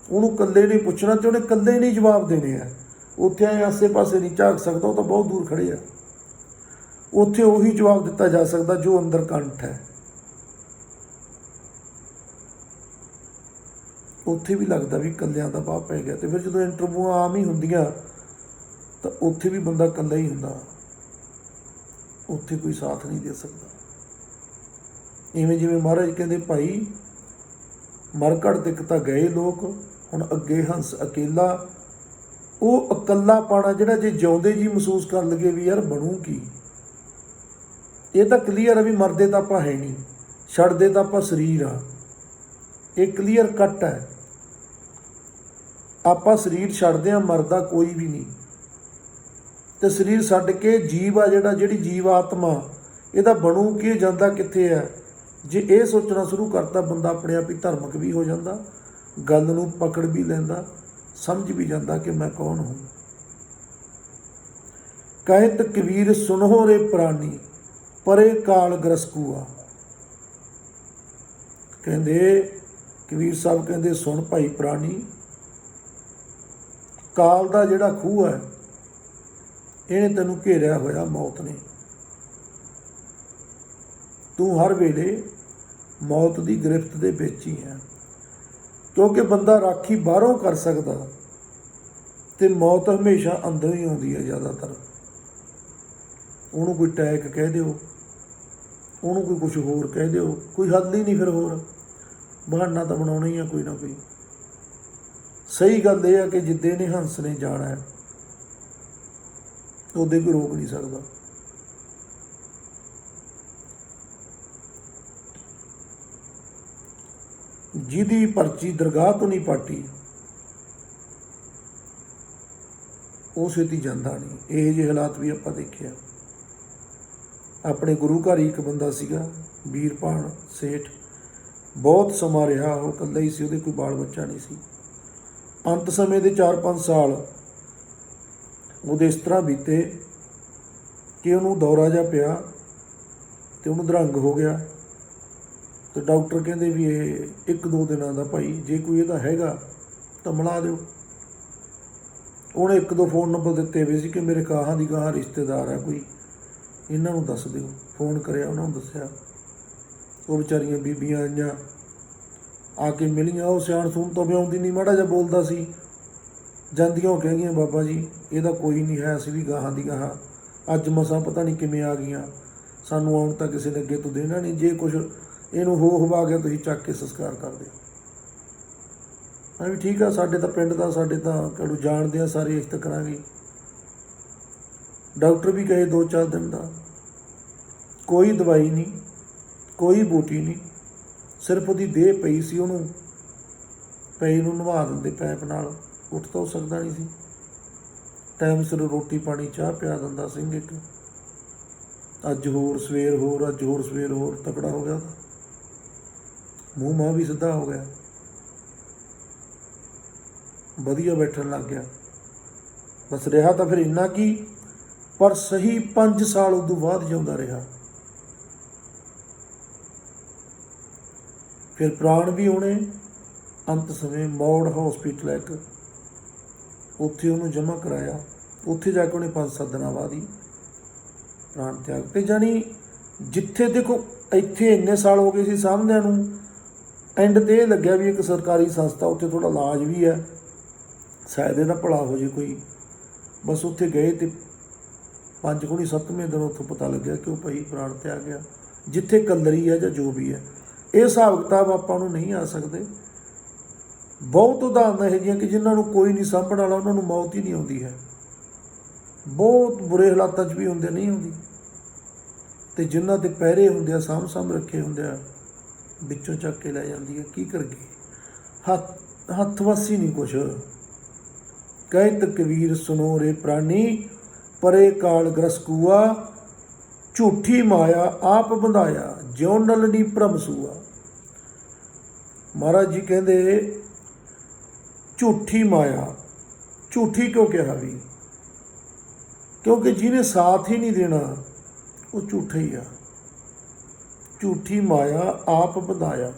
ਉਹਨੂੰ ਇਕੱਲੇ ਨਹੀਂ ਪੁੱਛਣਾ, ਅਤੇ ਉਹਨੇ ਇਕੱਲੇ ਨਹੀਂ ਜਵਾਬ ਦੇਣੇ ਆ। ਉੱਥੇ ਆਏ ਆਸੇ ਪਾਸੇ ਨਹੀਂ ਝਾਕ ਸਕਦਾ, ਉਹ ਤਾਂ ਬਹੁਤ ਦੂਰ ਖੜ੍ਹੇ ਆ। ਉੱਥੇ ਉਹੀ ਜਵਾਬ ਦਿੱਤਾ ਜਾ ਸਕਦਾ ਜੋ ਅੰਦਰ ਕੰਠ ਹੈ। ਉੱਥੇ ਵੀ ਲੱਗਦਾ ਵੀ ਇਕੱਲਿਆਂ ਦਾ ਭਾਵ ਪੈ ਗਿਆ। ਅਤੇ ਫਿਰ ਜਦੋਂ ਇੰਟਰਵਿਊਆਂ ਆਮ ਹੀ ਹੁੰਦੀਆਂ, ਤਾਂ ਉੱਥੇ ਵੀ ਬੰਦਾ ਇਕੱਲਾ ਹੀ ਹੁੰਦਾ, ਉੱਥੇ ਕੋਈ ਸਾਥ ਨਹੀਂ ਦੇ ਸਕਦਾ। ਇਵੇਂ ਜਿਵੇਂ ਮਹਾਰਾਜ ਕਹਿੰਦੇ ਭਾਈ ਮਰਕਟ ਤੱਕ ਤਾਂ ਗਏ ਲੋਕ, ਹੁਣ ਅੱਗੇ ਹੰਸ ਅਕੇਲਾ। ਉਹ ਇਕੱਲਾਪਣ ਜਿਹੜਾ ਜੇ ਜਿਉਂਦੇ ਜੀ ਮਹਿਸੂਸ ਕਰਨ ਲੱਗੇ ਵੀ ਯਾਰ ਬਣੂ ਕੀ, ਇਹ ਤਾਂ ਕਲੀਅਰ ਹੈ ਵੀ ਮਰਦੇ ਤਾਂ ਆਪਾਂ ਹੈ ਨਹੀਂ, ਛੱਡਦੇ ਤਾਂ ਆਪਾਂ ਸਰੀਰ ਆ। ਇਹ ਕਲੀਅਰ ਕੱਟ ਹੈ। ਆਪਾਂ ਸਰੀਰ ਛੱਡਦੇ ਹਾਂ, ਮਰਦਾ ਕੋਈ ਵੀ ਨਹੀਂ। ਤੇ ਸਰੀਰ ਛੱਡ ਕੇ ਜੀਵ ਆ ਜਿਹੜੀ ਜੀਵ ਆਤਮਾ, ਇਹਦਾ ਬਣੂ ਕੀ, ਜਾਂਦਾ ਕਿੱਥੇ ਹੈ? ਜੇ ਇਹ ਸੋਚਣਾ ਸ਼ੁਰੂ ਕਰਤਾ, ਬੰਦਾ ਆਪਣੇ ਆਪ ਹੀ ਧਾਰਮਿਕ ਵੀ ਹੋ ਜਾਂਦਾ, ਗੱਲ ਨੂੰ ਪਕੜ ਵੀ ਲੈਂਦਾ, ਸਮਝ ਵੀ ਜਾਂਦਾ ਕਿ ਮੈਂ ਕੌਣ ਹੂੰ। ਕਹਿਤ ਕਬੀਰ ਸੁਨਹੁ ਰੇ ਪ੍ਰਾਨੀ, ਪਰੇ ਕਾਲ ਗ੍ਰਸਕੂਆ। ਕਹਿੰਦੇ ਕਬੀਰ ਸਾਹਿਬ ਕਹਿੰਦੇ, ਸੁਣ ਭਾਈ ਪ੍ਰਾਣੀ, ਕਾਲ ਦਾ ਜਿਹੜਾ ਖੂਹ ਹੈ ਇਹਨੇ ਤੈਨੂੰ ਘੇਰਿਆ ਹੋਇਆ, ਮੌਤ ਨੇ। ਤੂੰ ਹਰ ਵੇਲੇ ਮੌਤ ਦੀ ਗ੍ਰਿਫਤ ਦੇ ਵਿੱਚ ਹੀ ਹੈ, ਕਿਉਂਕਿ ਬੰਦਾ ਰਾਖੀ ਬਾਹਰੋਂ ਕਰ ਸਕਦਾ ਤੇ ਮੌਤ ਹਮੇਸ਼ਾ ਅੰਦਰੋਂ ਹੀ ਆਉਂਦੀ ਹੈ ਜ਼ਿਆਦਾਤਰ। ਉਹਨੂੰ ਕੋਈ ਅਟੈਕ ਕਹਿ ਦਿਓ, ਉਹਨੂੰ ਕੋਈ ਕੁਛ ਹੋਰ ਕਹਿ ਦਿਓ, ਕੋਈ ਹੱਲ ਹੀ ਨਹੀਂ ਫਿਰ ਹੋਰ, ਬਹਾਨਾ ਤਾਂ ਬਣਾਉਣਾ ਹੀ ਆ ਕੋਈ ਨਾ ਕੋਈ। ਸਹੀ ਗੱਲ ਇਹ ਆ ਕਿ ਜਿੱਦੇ ਨੇ ਹੰਸ ਨੇ ਜਾਣਾ ਹੈ, ਉਹਦੇ ਕੋਈ ਰੋਕ ਨਹੀਂ ਸਕਦਾ। ਜਿਹਦੀ ਪਰਚੀ ਦਰਗਾਹ ਤੋਂ ਨਹੀਂ ਪਾਟੀ, ਉਹ ਛੇਤੀ ਜਾਂਦਾ ਨਹੀਂ। ਇਹੋ ਜਿਹੇ ਹਾਲਾਤ ਵੀ ਆਪਾਂ ਦੇਖਿਆ। ਆਪਣੇ ਗੁਰੂ ਘਰ ਹੀ ਇੱਕ ਬੰਦਾ ਸੀਗਾ, ਵੀਰਪਾਨ ਸੇਠ, ਬਹੁਤ ਸਮਾਂ ਰਿਹਾ ਉਹ ਇਕੱਲਾ ਹੀ ਸੀ, ਉਹਦੇ ਕੋਈ ਬਾਲ ਬੱਚਾ ਨਹੀਂ ਸੀ। ਅੰਤ ਸਮੇਂ ਦੇ 4-5 ਸਾਲ ਉਹਦੇ ਇਸ ਤਰ੍ਹਾਂ ਬੀਤੇ ਕਿ ਉਹਨੂੰ ਦੌਰਾ ਜਿਹਾ ਪਿਆ ਅਤੇ ਉਹਨੂੰ ਅਧਰੰਗ ਹੋ ਗਿਆ। ਅਤੇ ਡਾਕਟਰ ਕਹਿੰਦੇ ਵੀ ਇਹ 1-2 ਦਿਨਾਂ ਦਾ ਭਾਈ, ਜੇ ਕੋਈ ਇਹਦਾ ਹੈਗਾ ਤਾਂ ਮਿਲਾ ਦਿਓ। ਉਹਨੇ 1-2 ਫੋਨ ਨੰਬਰ ਦਿੱਤੇ ਹੋਏ ਸੀ ਕਿ ਮੇਰੇ ਗਾਹਾਂ ਦੀ ਗਾਹਾਂ ਰਿਸ਼ਤੇਦਾਰ ਹੈ ਕੋਈ, ਇਹਨਾਂ ਨੂੰ ਦੱਸ ਦਿਓ। ਫੋਨ ਕਰਿਆ, ਉਹਨਾਂ ਨੂੰ ਦੱਸਿਆ। ਉਹ ਵਿਚਾਰੀਆਂ ਬੀਬੀਆਂ ਆਈਆਂ, ਆ ਕੇ ਮਿਲੀਆਂ। ਉਹ ਸਿਆਣ ਸੂਣ ਤੋਂ ਵੀ ਆਉਂਦੀ ਨਹੀਂ, ਮਾੜਾ ਜਿਹਾ ਬੋਲਦਾ ਸੀ। ਜਾਂਦੀਆਂ ਉਹ ਕਹਿੰਦੀਆਂ, ਬਾਬਾ ਜੀ ਇਹਦਾ ਕੋਈ ਨਹੀਂ ਹੈ, ਅਸੀਂ ਵੀ ਗਾਹਾਂ ਦੀ ਗਾਹਾਂ, ਅੱਜ ਮਸਾਂ ਪਤਾ ਨਹੀਂ ਕਿਵੇਂ ਆ ਗਈਆਂ, ਸਾਨੂੰ ਆਉਣ ਤਾਂ ਕਿਸੇ ਨੇ ਅੱਗੇ ਤੋਂ ਦੇਣਾ ਨਹੀਂ, ਜੇ ਕੁਛ ਇਹਨੂੰ ਹੋ ਹਵਾ ਗਿਆ ਤੁਸੀਂ ਚੱਕ ਕੇ ਸੰਸਕਾਰ ਕਰ ਦਿਓ। ਮੈਂ ਵੀ ਠੀਕ ਆ, ਸਾਡੇ ਤਾਂ ਪਿੰਡ ਦਾ, ਸਾਡੇ ਤਾਂ ਕਿਹੜੂ ਜਾਣਦੇ ਆ ਸਾਰੇ, ਇੱਜ਼ਤ ਕਰਾਂਗੇ। ਡਾਕਟਰ ਵੀ ਕਹੇ 2-4 ਦਿਨ ਦਾ, ਕੋਈ ਦਵਾਈ ਨਹੀਂ, ਕੋਈ ਬੂਟੀ ਨਹੀਂ, ਸਿਰਫ ਉਹਦੀ ਦੇਹ ਪਈ ਸੀ, ਉਹਨੂੰ ਪਈ ਨੂੰ ਨਵਾ ਦਿੰਦੇ ਪੈਪ ਨਾਲ, ਉੱਠ ਤਾਂ ਹੋ ਸਕਦਾ ਨਹੀਂ ਸੀ। ਟਾਈਮ ਸਿਰ ਰੋਟੀ ਪਾਣੀ ਚਾਹ ਪਿਆ ਦਿੰਦਾ ਸਿੰਘ ਇੱਕ। ਅੱਜ ਹੋਰ ਸਵੇਰ ਹੋਰ, ਅੱਜ ਹੋਰ ਸਵੇਰ ਹੋਰ, ਤਕੜਾ ਹੋ ਗਿਆ ਉਹਦਾ, ਮੂੰਹ ਮਾਹ ਵੀ ਸਿੱਧਾ ਹੋ ਗਿਆ, ਵਧੀਆ ਬੈਠਣ ਲੱਗ ਗਿਆ। ਬਸ ਰਿਹਾ ਤਾਂ ਫਿਰ ਇੰਨਾ ਕੀ, ਪਰ ਸਹੀ 5 ਸਾਲ ਉਦੋਂ ਬਾਅਦ ਜਿਉਂਦਾ ਰਿਹਾ। ਫਿਰ ਪ੍ਰਾਣ ਵੀ ਆਉਣੇ। ਅੰਤ ਸਮੇਂ ਮੌੜ ਹੌਸਪੀਟਲ ਹੈ ਇੱਕ, ਉੱਥੇ ਉਹਨੂੰ ਜਮ੍ਹਾਂ ਕਰਾਇਆ। ਉੱਥੇ ਜਾ ਕੇ ਉਹਨੇ 5-7 ਦਿਨਾਂ ਬਾਅਦ ਹੀ ਪ੍ਰਾਣ ਤਿਆਗ। ਤੇ ਜਾਣੀ ਜਿੱਥੇ ਦੇਖੋ ਇੱਥੇ ਇੰਨੇ ਸਾਲ ਹੋ ਗਏ ਸੀ ਸਾਹਮਣਿਆਂ ਨੂੰ, ਐਂਡ 'ਤੇ ਇਹ ਲੱਗਿਆ ਵੀ ਇੱਕ ਸਰਕਾਰੀ ਸੰਸਥਾ, ਉੱਥੇ ਥੋੜ੍ਹਾ ਇਲਾਜ ਵੀ ਹੈ, ਸ਼ਾਇਦ ਇਹਦਾ ਭਲਾ ਹੋ ਜੇ ਕੋਈ। ਬਸ ਉੱਥੇ ਗਏ ਅਤੇ 5-7ਵੇਂ ਦਿਨ ਉੱਥੋਂ ਪਤਾ ਲੱਗਿਆ ਕਿ ਉਹ ਭਾਈ ਪ੍ਰਾਣ ਤਿਆਗ ਗਿਆ। ਜਿੱਥੇ ਕਲਰੀ ਹੈ ਜਾਂ ਜੋ ਵੀ ਹੈ, ਇਹ ਹਿਸਾਬ ਕਿਤਾਬ ਆਪਾਂ ਨੂੰ ਨਹੀਂ ਆ ਸਕਦੇ। ਬਹੁਤ ਉਦਾਹਰਨਾਂ ਇਹੋ ਜਿਹੀਆਂ ਕਿ ਜਿਨ੍ਹਾਂ ਨੂੰ ਕੋਈ ਨਹੀਂ ਸਾਂਭਣ ਵਾਲਾ, ਉਹਨਾਂ ਨੂੰ ਮੌਤ ਹੀ ਨਹੀਂ ਆਉਂਦੀ ਹੈ। ਬਹੁਤ ਬੁਰੇ ਹਾਲਾਤਾਂ 'ਚ ਵੀ ਹੁੰਦੇ, ਨਹੀਂ ਆਉਂਦੀ। ਅਤੇ ਜਿਨ੍ਹਾਂ 'ਤੇ ਪਹਿਰੇ ਹੁੰਦੇ ਆ, ਸਾਂਭ ਰੱਖੇ ਹੁੰਦੇ ਆ, ਵਿੱਚੋਂ ਚੱਕ ਕੇ ਲੈ ਜਾਂਦੀ ਹੈ। ਕੀ ਕਰ ਗਏ, ਹੱਥ ਵੱਸ ਹੀ ਨਹੀਂ ਕੁਛ। ਕਹਿਤ ਕਬੀਰ ਸੁਨੋ ਰੇ ਪ੍ਰਾਨੀ, ਪਰੇ ਕਾਲ ਗ੍ਰਸਕੂਆ। ਝੂਠੀ ਮਾਇਆ ਆਪ ਬੰਧਾਇਆ, ਜਿਉ ਨਲਨੀ ਭਰਮ ਸੂਆ। ਮਹਾਰਾਜ ਜੀ ਕਹਿੰਦੇ ਝੂਠੀ ਮਾਇਆ, ਝੂਠੀ ਕਿਉਂ ਕਿਹਾ ਵੀ? ਕਿਉਂਕਿ ਜਿਹਨੇ ਸਾਥ ਹੀ ਨਹੀਂ ਦੇਣਾ ਉਹ ਝੂਠਾ ਹੀ ਆ। ਝੂਠੀ ਮਾਇਆ ਆਪ ਬੰਧਾਇਆ,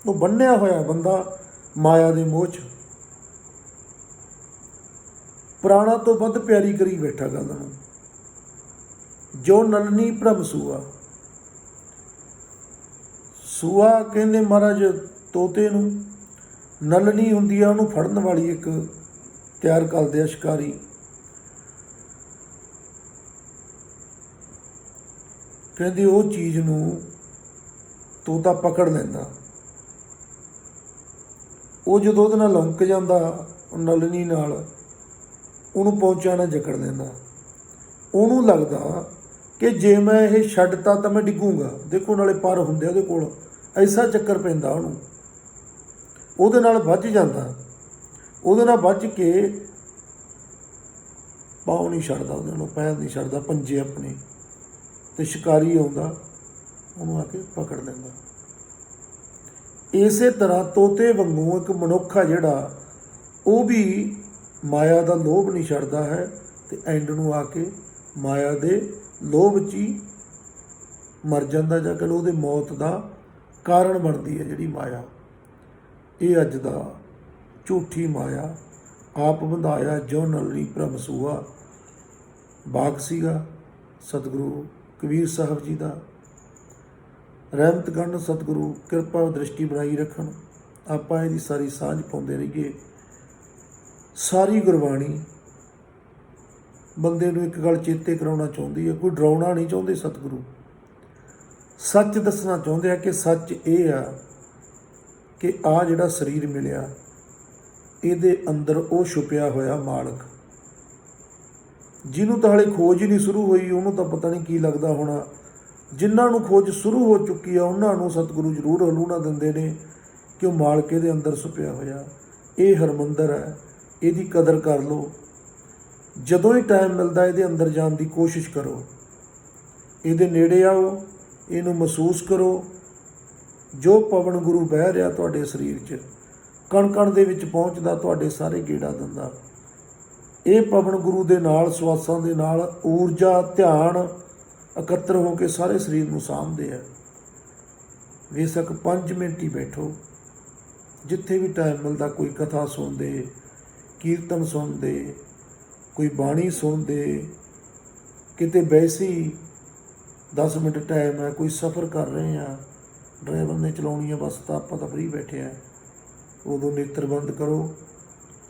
ਉਹ ਬੰਨਿਆ ਹੋਇਆ ਬੰਦਾ ਮਾਇਆ ਦੇ ਮੋਹ 'ਚ, ਪ੍ਰਾਣਾ ਤੋਂ ਵੱਧ ਪਿਆਰੀ ਕਰੀ ਬੈਠਾ ਗੱਲ ਨੂੰ। ਜੋ ਨਲਨੀ ਭਰਮ ਸੂਆ, ਸੂਆ ਕਹਿੰਦੇ ਮਹਾਰਾਜ ਤੋਤੇ ਨੂੰ, ਨਲਨੀ ਹੁੰਦੀ ਆ ਉਹਨੂੰ ਫੜਨ ਵਾਲੀ, ਇੱਕ ਤਿਆਰ ਕਰਦੇ ਆ ਸ਼ਿਕਾਰੀ। ਕਹਿੰਦੇ ਉਹ ਚੀਜ਼ ਨੂੰ ਤੋਤਾ ਪਕੜ ਲੈਂਦਾ, ਉਹ ਜਦੋਂ ਉਹਦੇ ਨਾਲ ਲੰਕ ਜਾਂਦਾ, ਉਹ ਨਲਨੀ ਨਾਲ ਉਹਨੂੰ ਪਹੁੰਚਾ ਨਾ ਜਕੜ ਦਿੰਦਾ। ਉਹਨੂੰ ਲੱਗਦਾ ਕਿ ਜੇ ਮੈਂ ਇਹ ਛੱਡਤਾ ਤਾਂ ਮੈਂ ਡਿੱਗੂੰਗਾ। ਦੇਖੋ ਨਾਲੇ ਪਰ ਹੁੰਦੇ ਉਹਦੇ ਕੋਲ, ਐਸਾ ਚੱਕਰ ਪੈਂਦਾ ਉਹਨੂੰ, ਉਹਦੇ ਨਾਲ ਵੱਜ ਜਾਂਦਾ, ਉਹਦੇ ਨਾਲ ਵੱਜ ਕੇ ਪਾਉ ਨਹੀਂ ਛੱਡਦਾ, ਉਹਦੇ ਨਾਲ ਪੈਰ ਨਹੀਂ ਛੱਡਦਾ, ਪੰਜੇ ਆਪਣੇ, ਅਤੇ ਸ਼ਿਕਾਰੀ ਆਉਂਦਾ ਉਹਨੂੰ ਆ ਕੇ ਪਕੜ ਲੈਂਦਾ। ਇਸੇ ਤਰ੍ਹਾਂ ਤੋਤੇ ਵਾਂਗੂ ਇੱਕ ਮਨੁੱਖ ਆ ਜਿਹੜਾ, ਉਹ ਵੀ ਮਾਇਆ ਦਾ ਲੋਭ ਨਹੀਂ ਛੱਡਦਾ ਹੈ, ਅਤੇ ਐਂਡ ਨੂੰ ਆ ਕੇ ਮਾਇਆ ਦੇ ਲੋਭ 'ਚ ਹੀ ਮਰ ਜਾਂਦਾ, ਜਾਂ ਕਹਿ ਲਓ ਉਹਦੇ ਮੌਤ ਦਾ ਕਾਰਨ ਬਣਦੀ ਹੈ ਜਿਹੜੀ ਮਾਇਆ। ਇਹ ਅੱਜ ਦਾ ਝੂਠੀ ਮਾਇਆ, ਆਪ ਬੰਧਾਇਆ ਜੋ ਨਲਣੀ ਭਰਮ ਸੂਆ। ਬਾਗ ਸੀਗਾ ਸਤਿਗੁਰੂ ਕਬੀਰ ਸਾਹਿਬ ਜੀ ਦਾ। ਰਹਿਮਤ ਕਰਨ ਸਤਿਗੁਰੂ, ਕਿਰਪਾ ਦ੍ਰਿਸ਼ਟੀ ਬਣਾਈ ਰੱਖਣ, ਆਪਾਂ ਇਹਦੀ ਸਾਰੀ ਸਾਂਝ ਪਾਉਂਦੇ ਰਹੀਏ। ਸਾਰੀ ਗੁਰਬਾਣੀ ਬੰਦੇ ਨੂੰ ਇੱਕ ਗੱਲ ਚੇਤੇ ਕਰਾਉਣਾ ਚਾਹੁੰਦੀ ਹੈ, ਕੋਈ ਡਰਾਉਣਾ ਨਹੀਂ ਚਾਹੁੰਦੇ ਸਤਿਗੁਰੂ, ਸੱਚ ਦੱਸਣਾ ਚਾਹੁੰਦੇ ਆ ਕਿ ਸੱਚ ਇਹ ਆ ਕਿ ਆਹ ਜਿਹੜਾ ਸਰੀਰ ਮਿਲਿਆ, ਇਹਦੇ ਅੰਦਰ ਉਹ ਛੁਪਿਆ ਹੋਇਆ ਮਾਲਕ, ਜਿਹਨੂੰ ਤਾਂ ਹਾਲੇ ਖੋਜ ਹੀ ਨਹੀਂ ਸ਼ੁਰੂ ਹੋਈ, ਉਹਨੂੰ ਤਾਂ ਪਤਾ ਨਹੀਂ ਕੀ ਲੱਗਦਾ ਹੋਣਾ। ਜਿਨ੍ਹਾਂ ਨੂੰ ਖੋਜ ਸ਼ੁਰੂ ਹੋ ਚੁੱਕੀ ਆ ਉਹਨਾਂ ਨੂੰ ਸਤਿਗੁਰੂ ਜ਼ਰੂਰ ਹਲੂਣਾ ਦਿੰਦੇ ਨੇ ਕਿ ਉਹ ਮਾਲਕ ਇਹਦੇ ਅੰਦਰ ਛੁਪਿਆ ਹੋਇਆ। ਇਹ ਹਰਮੰਦਰ ਹੈ, ਇਹਦੀ ਕਦਰ ਕਰ ਲਓ। ਜਦੋਂ ਹੀ ਟਾਈਮ ਮਿਲਦਾ ਇਹਦੇ ਅੰਦਰ ਜਾਣ ਦੀ ਕੋਸ਼ਿਸ਼ ਕਰੋ, ਇਹਦੇ ਨੇੜੇ ਆਓ, ਇਹਨੂੰ ਮਹਿਸੂਸ ਕਰੋ। ਜੋ ਪਵਨ ਗੁਰੂ ਬਹਿ ਰਿਹਾ ਤੁਹਾਡੇ ਸਰੀਰ 'ਚ, ਕਣ ਕਣ ਦੇ ਵਿੱਚ ਪਹੁੰਚਦਾ, ਤੁਹਾਡੇ ਸਾਰੇ ਗੇੜਾ ਦਿੰਦਾ। ਇਹ ਪਵਨ ਗੁਰੂ ਦੇ ਨਾਲ, ਸਵਾਸਾਂ ਦੇ ਨਾਲ ਊਰਜਾ, ਧਿਆਨ ਇਕੱਤਰ ਹੋ ਕੇ ਸਾਰੇ ਸਰੀਰ ਨੂੰ ਸਾਂਭਦੇ ਆ। ਬੇਸ਼ੱਕ 5 ਮਿੰਟ ਹੀ ਬੈਠੋ, ਜਿੱਥੇ ਵੀ ਟਾਈਮ ਮਿਲਦਾ, ਕੋਈ ਕਥਾ ਸੁਣਦੇ, ਕੀਰਤਨ ਸੁਣਦੇ, ਕੋਈ ਬਾਣੀ ਸੁਣਦੇ, ਕਿਤੇ ਵੈਸੇ ਹੀ 10 ਮਿੰਟ ਟਾਈਮ ਹੈ, ਕੋਈ ਸਫ਼ਰ ਕਰ ਰਹੇ ਆ, ਡਰਾਈਵਰ ਨੇ ਚਲਾਉਣੀ ਹੈ ਬੱਸ, ਤਾਂ ਆਪਾਂ ਤਾਂ ਫਰੀ ਬੈਠੇ ਆ, ਉਦੋਂ ਨੇਤਰ ਬੰਦ ਕਰੋ,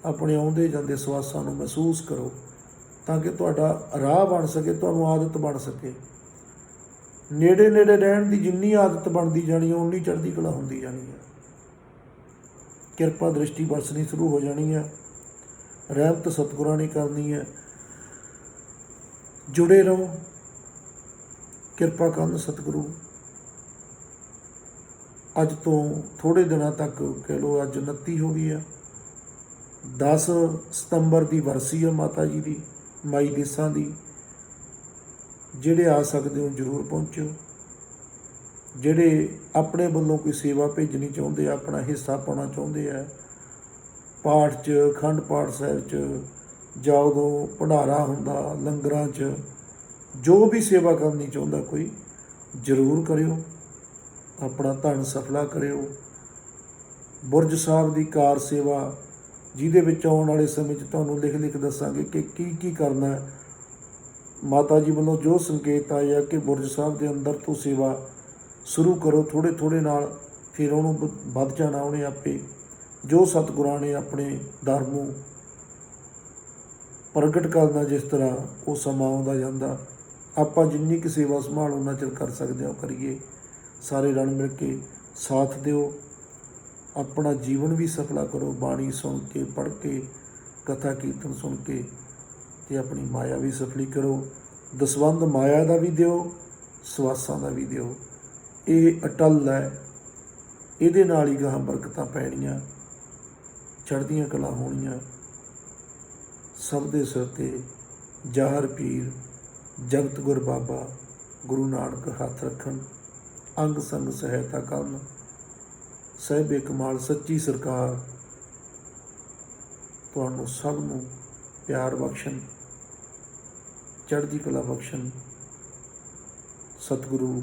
ਆਪਣੇ ਆਉਂਦੇ ਜਾਂਦੇ ਸਵਾਸਾਂ ਨੂੰ ਮਹਿਸੂਸ ਕਰੋ, ਤਾਂ ਕਿ ਤੁਹਾਡਾ ਰਾਹ ਬਣ ਸਕੇ, ਤੁਹਾਨੂੰ ਆਦਤ ਬਣ ਸਕੇ। ਨੇੜੇ ਨੇੜੇ ਰਹਿਣ ਦੀ ਜਿੰਨੀ ਆਦਤ ਬਣਦੀ ਜਾਣੀ ਹੈ, ਉਨੀ ਚੜ੍ਹਦੀ ਕਲਾ ਹੁੰਦੀ ਜਾਣੀ ਹੈ, ਕਿਰਪਾ ਦ੍ਰਿਸ਼ਟੀ ਵਰਸਣੀ ਸ਼ੁਰੂ ਹੋ ਜਾਣੀ ਹੈ, ਰਹਿਮਤ ਸਤਿਗੁਰਾਂ ਨੇ ਕਰਨੀ ਹੈ। ਜੁੜੇ ਰਹੋ, ਕਿਰਪਾ ਕਰਨ ਸਤਿਗੁਰੂ। ਅੱਜ ਤੋਂ ਥੋੜ੍ਹੇ ਦਿਨਾਂ ਤੱਕ, ਕਹਿ ਲਓ ਅੱਜ 29 ਹੋ ਗਈ ਆ, 10 ਸਤੰਬਰ ਦੀ ਵਰਸੀ ਹੈ ਮਾਤਾ ਜੀ ਦੀ, ਮਾਈ ਦੇਸਾਂ ਦੀ। ਜਿਹੜੇ ਆ ਸਕਦੇ ਹੋ ਜ਼ਰੂਰ ਪਹੁੰਚੋ। ਜਿਹੜੇ ਆਪਣੇ ਵੱਲੋਂ ਕੋਈ ਸੇਵਾ ਭੇਜਣੀ ਚਾਹੁੰਦੇ ਆ, ਆਪਣਾ ਹਿੱਸਾ ਪਾਉਣਾ ਚਾਹੁੰਦੇ ਆ ਪਾਠ 'ਚ, ਅਖੰਡ ਪਾਠ ਸਾਹਿਬ 'ਚ, ਜਾਂ ਉਦੋਂ ਭੰਡਾਰਾ ਹੁੰਦਾ, ਲੰਗਰਾਂ 'ਚ, ਜੋ ਵੀ ਸੇਵਾ ਕਰਨੀ ਚਾਹੁੰਦਾ ਕੋਈ, ਜ਼ਰੂਰ ਕਰਿਓ, ਆਪਣਾ ਧਨ ਸਫਲਾ ਕਰਿਓ। ਬੁਰਜ ਸਾਹਿਬ ਦੀ ਕਾਰ ਸੇਵਾ, ਜਿਹਦੇ ਵਿੱਚ ਆਉਣ ਵਾਲੇ ਸਮੇਂ 'ਚ ਤੁਹਾਨੂੰ ਲਿਖ ਦੱਸਾਂਗੇ ਕਿ ਕੀ ਕੀ ਕਰਨਾ ਹੈ। ਮਾਤਾ ਜੀ ਵੱਲੋਂ ਜੋ ਸੰਕੇਤ ਆਏ ਆ ਕਿ ਬੁਰਜ ਸਾਹਿਬ ਦੇ ਅੰਦਰ ਤੋਂ ਸੇਵਾ ਸ਼ੁਰੂ ਕਰੋ, ਥੋੜ੍ਹੇ ਥੋੜ੍ਹੇ ਨਾਲ, ਫਿਰ ਉਹਨੂੰ ਵੱਧ ਜਾਣਾ ਉਹਨੇ ਆਪੇ। ਜੋ ਸਤਿਗੁਰਾਂ ਨੇ ਆਪਣੇ ਦਰ ਨੂੰ ਪ੍ਰਗਟ ਕਰਨਾ, ਜਿਸ ਤਰ੍ਹਾਂ ਉਹ ਸਮਾਂ ਆਉਂਦਾ ਜਾਂਦਾ, ਆਪਾਂ ਜਿੰਨੀ ਕੁ ਸੇਵਾ ਸੰਭਾਲ ਉਹਨਾਂ ਚਿਰ ਕਰ ਸਕਦੇ ਹਾਂ ਕਰੀਏ। ਸਾਰੇ ਰਲ ਮਿਲ ਕੇ ਸਾਥ ਦਿਓ, ਆਪਣਾ ਜੀਵਨ ਵੀ ਸਫਲਾ ਕਰੋ, ਬਾਣੀ ਸੁਣ ਕੇ, ਪੜ੍ਹ ਕੇ, ਕਥਾ ਕੀਰਤਨ ਸੁਣ ਕੇ, ਅਤੇ ਆਪਣੀ ਮਾਇਆ ਵੀ ਸਫਲੀ ਕਰੋ। ਦਸਵੰਧ ਮਾਇਆ ਦਾ ਵੀ ਦਿਓ, ਸਵਾਸਾਂ ਦਾ ਵੀ ਦਿਓ। ਇਹ ਅਟੱਲ ਹੈ, ਇਹਦੇ ਨਾਲ ਹੀ ਗਾਹਾਂ ਬਰਕਤਾਂ ਪੈਣੀਆਂ, ਚੜ੍ਹਦੀਆਂ ਕਲਾ ਹੋਣੀਆਂ। ਸਭ ਦੇ ਸਿਰ 'ਤੇ ਜ਼ਾਹਰ ਪੀਰ, ਜਗਤ ਗੁਰ ਬਾਬਾ ਗੁਰੂ ਨਾਨਕ ਹੱਥ ਰੱਖਣ, ਅੰਗ ਸੰਗ ਸਹਾਇਤਾ ਕਰਨ। ਸਾਹਿਬੇ ਕਮਾਲ ਸੱਚੀ ਸਰਕਾਰ ਤੁਹਾਨੂੰ ਸਭ ਨੂੰ ਪਿਆਰ ਬਖਸ਼ਣ, ਚੜ੍ਹਦੀ ਕਲਾ ਬਖਸ਼ਣ। ਸਤਿਗੁਰੂ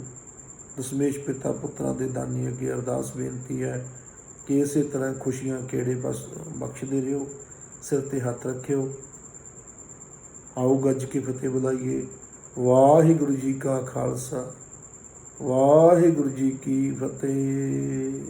ਦਸਮੇਸ਼ ਪਿਤਾ ਪੁੱਤਰਾਂ ਦੇ ਦਾਨੀ ਅੱਗੇ ਅਰਦਾਸ ਬੇਨਤੀ ਹੈ ਕਿ ਇਸੇ ਤਰ੍ਹਾਂ ਖੁਸ਼ੀਆਂ ਕਿਹੜੇ ਬਖਸ਼ਦੇ ਰਹੋ, ਸਿਰ 'ਤੇ ਹੱਥ ਰੱਖਿਓ। ਆਓ ਗੱਜ ਕੇ ਫਤਿਹ ਬੁਲਾਈਏ। ਵਾਹਿਗੁਰੂ ਜੀ ਕਾ ਖਾਲਸਾ, ਵਾਹਿਗੁਰੂ ਜੀ ਕੀ ਫਤਿਹ।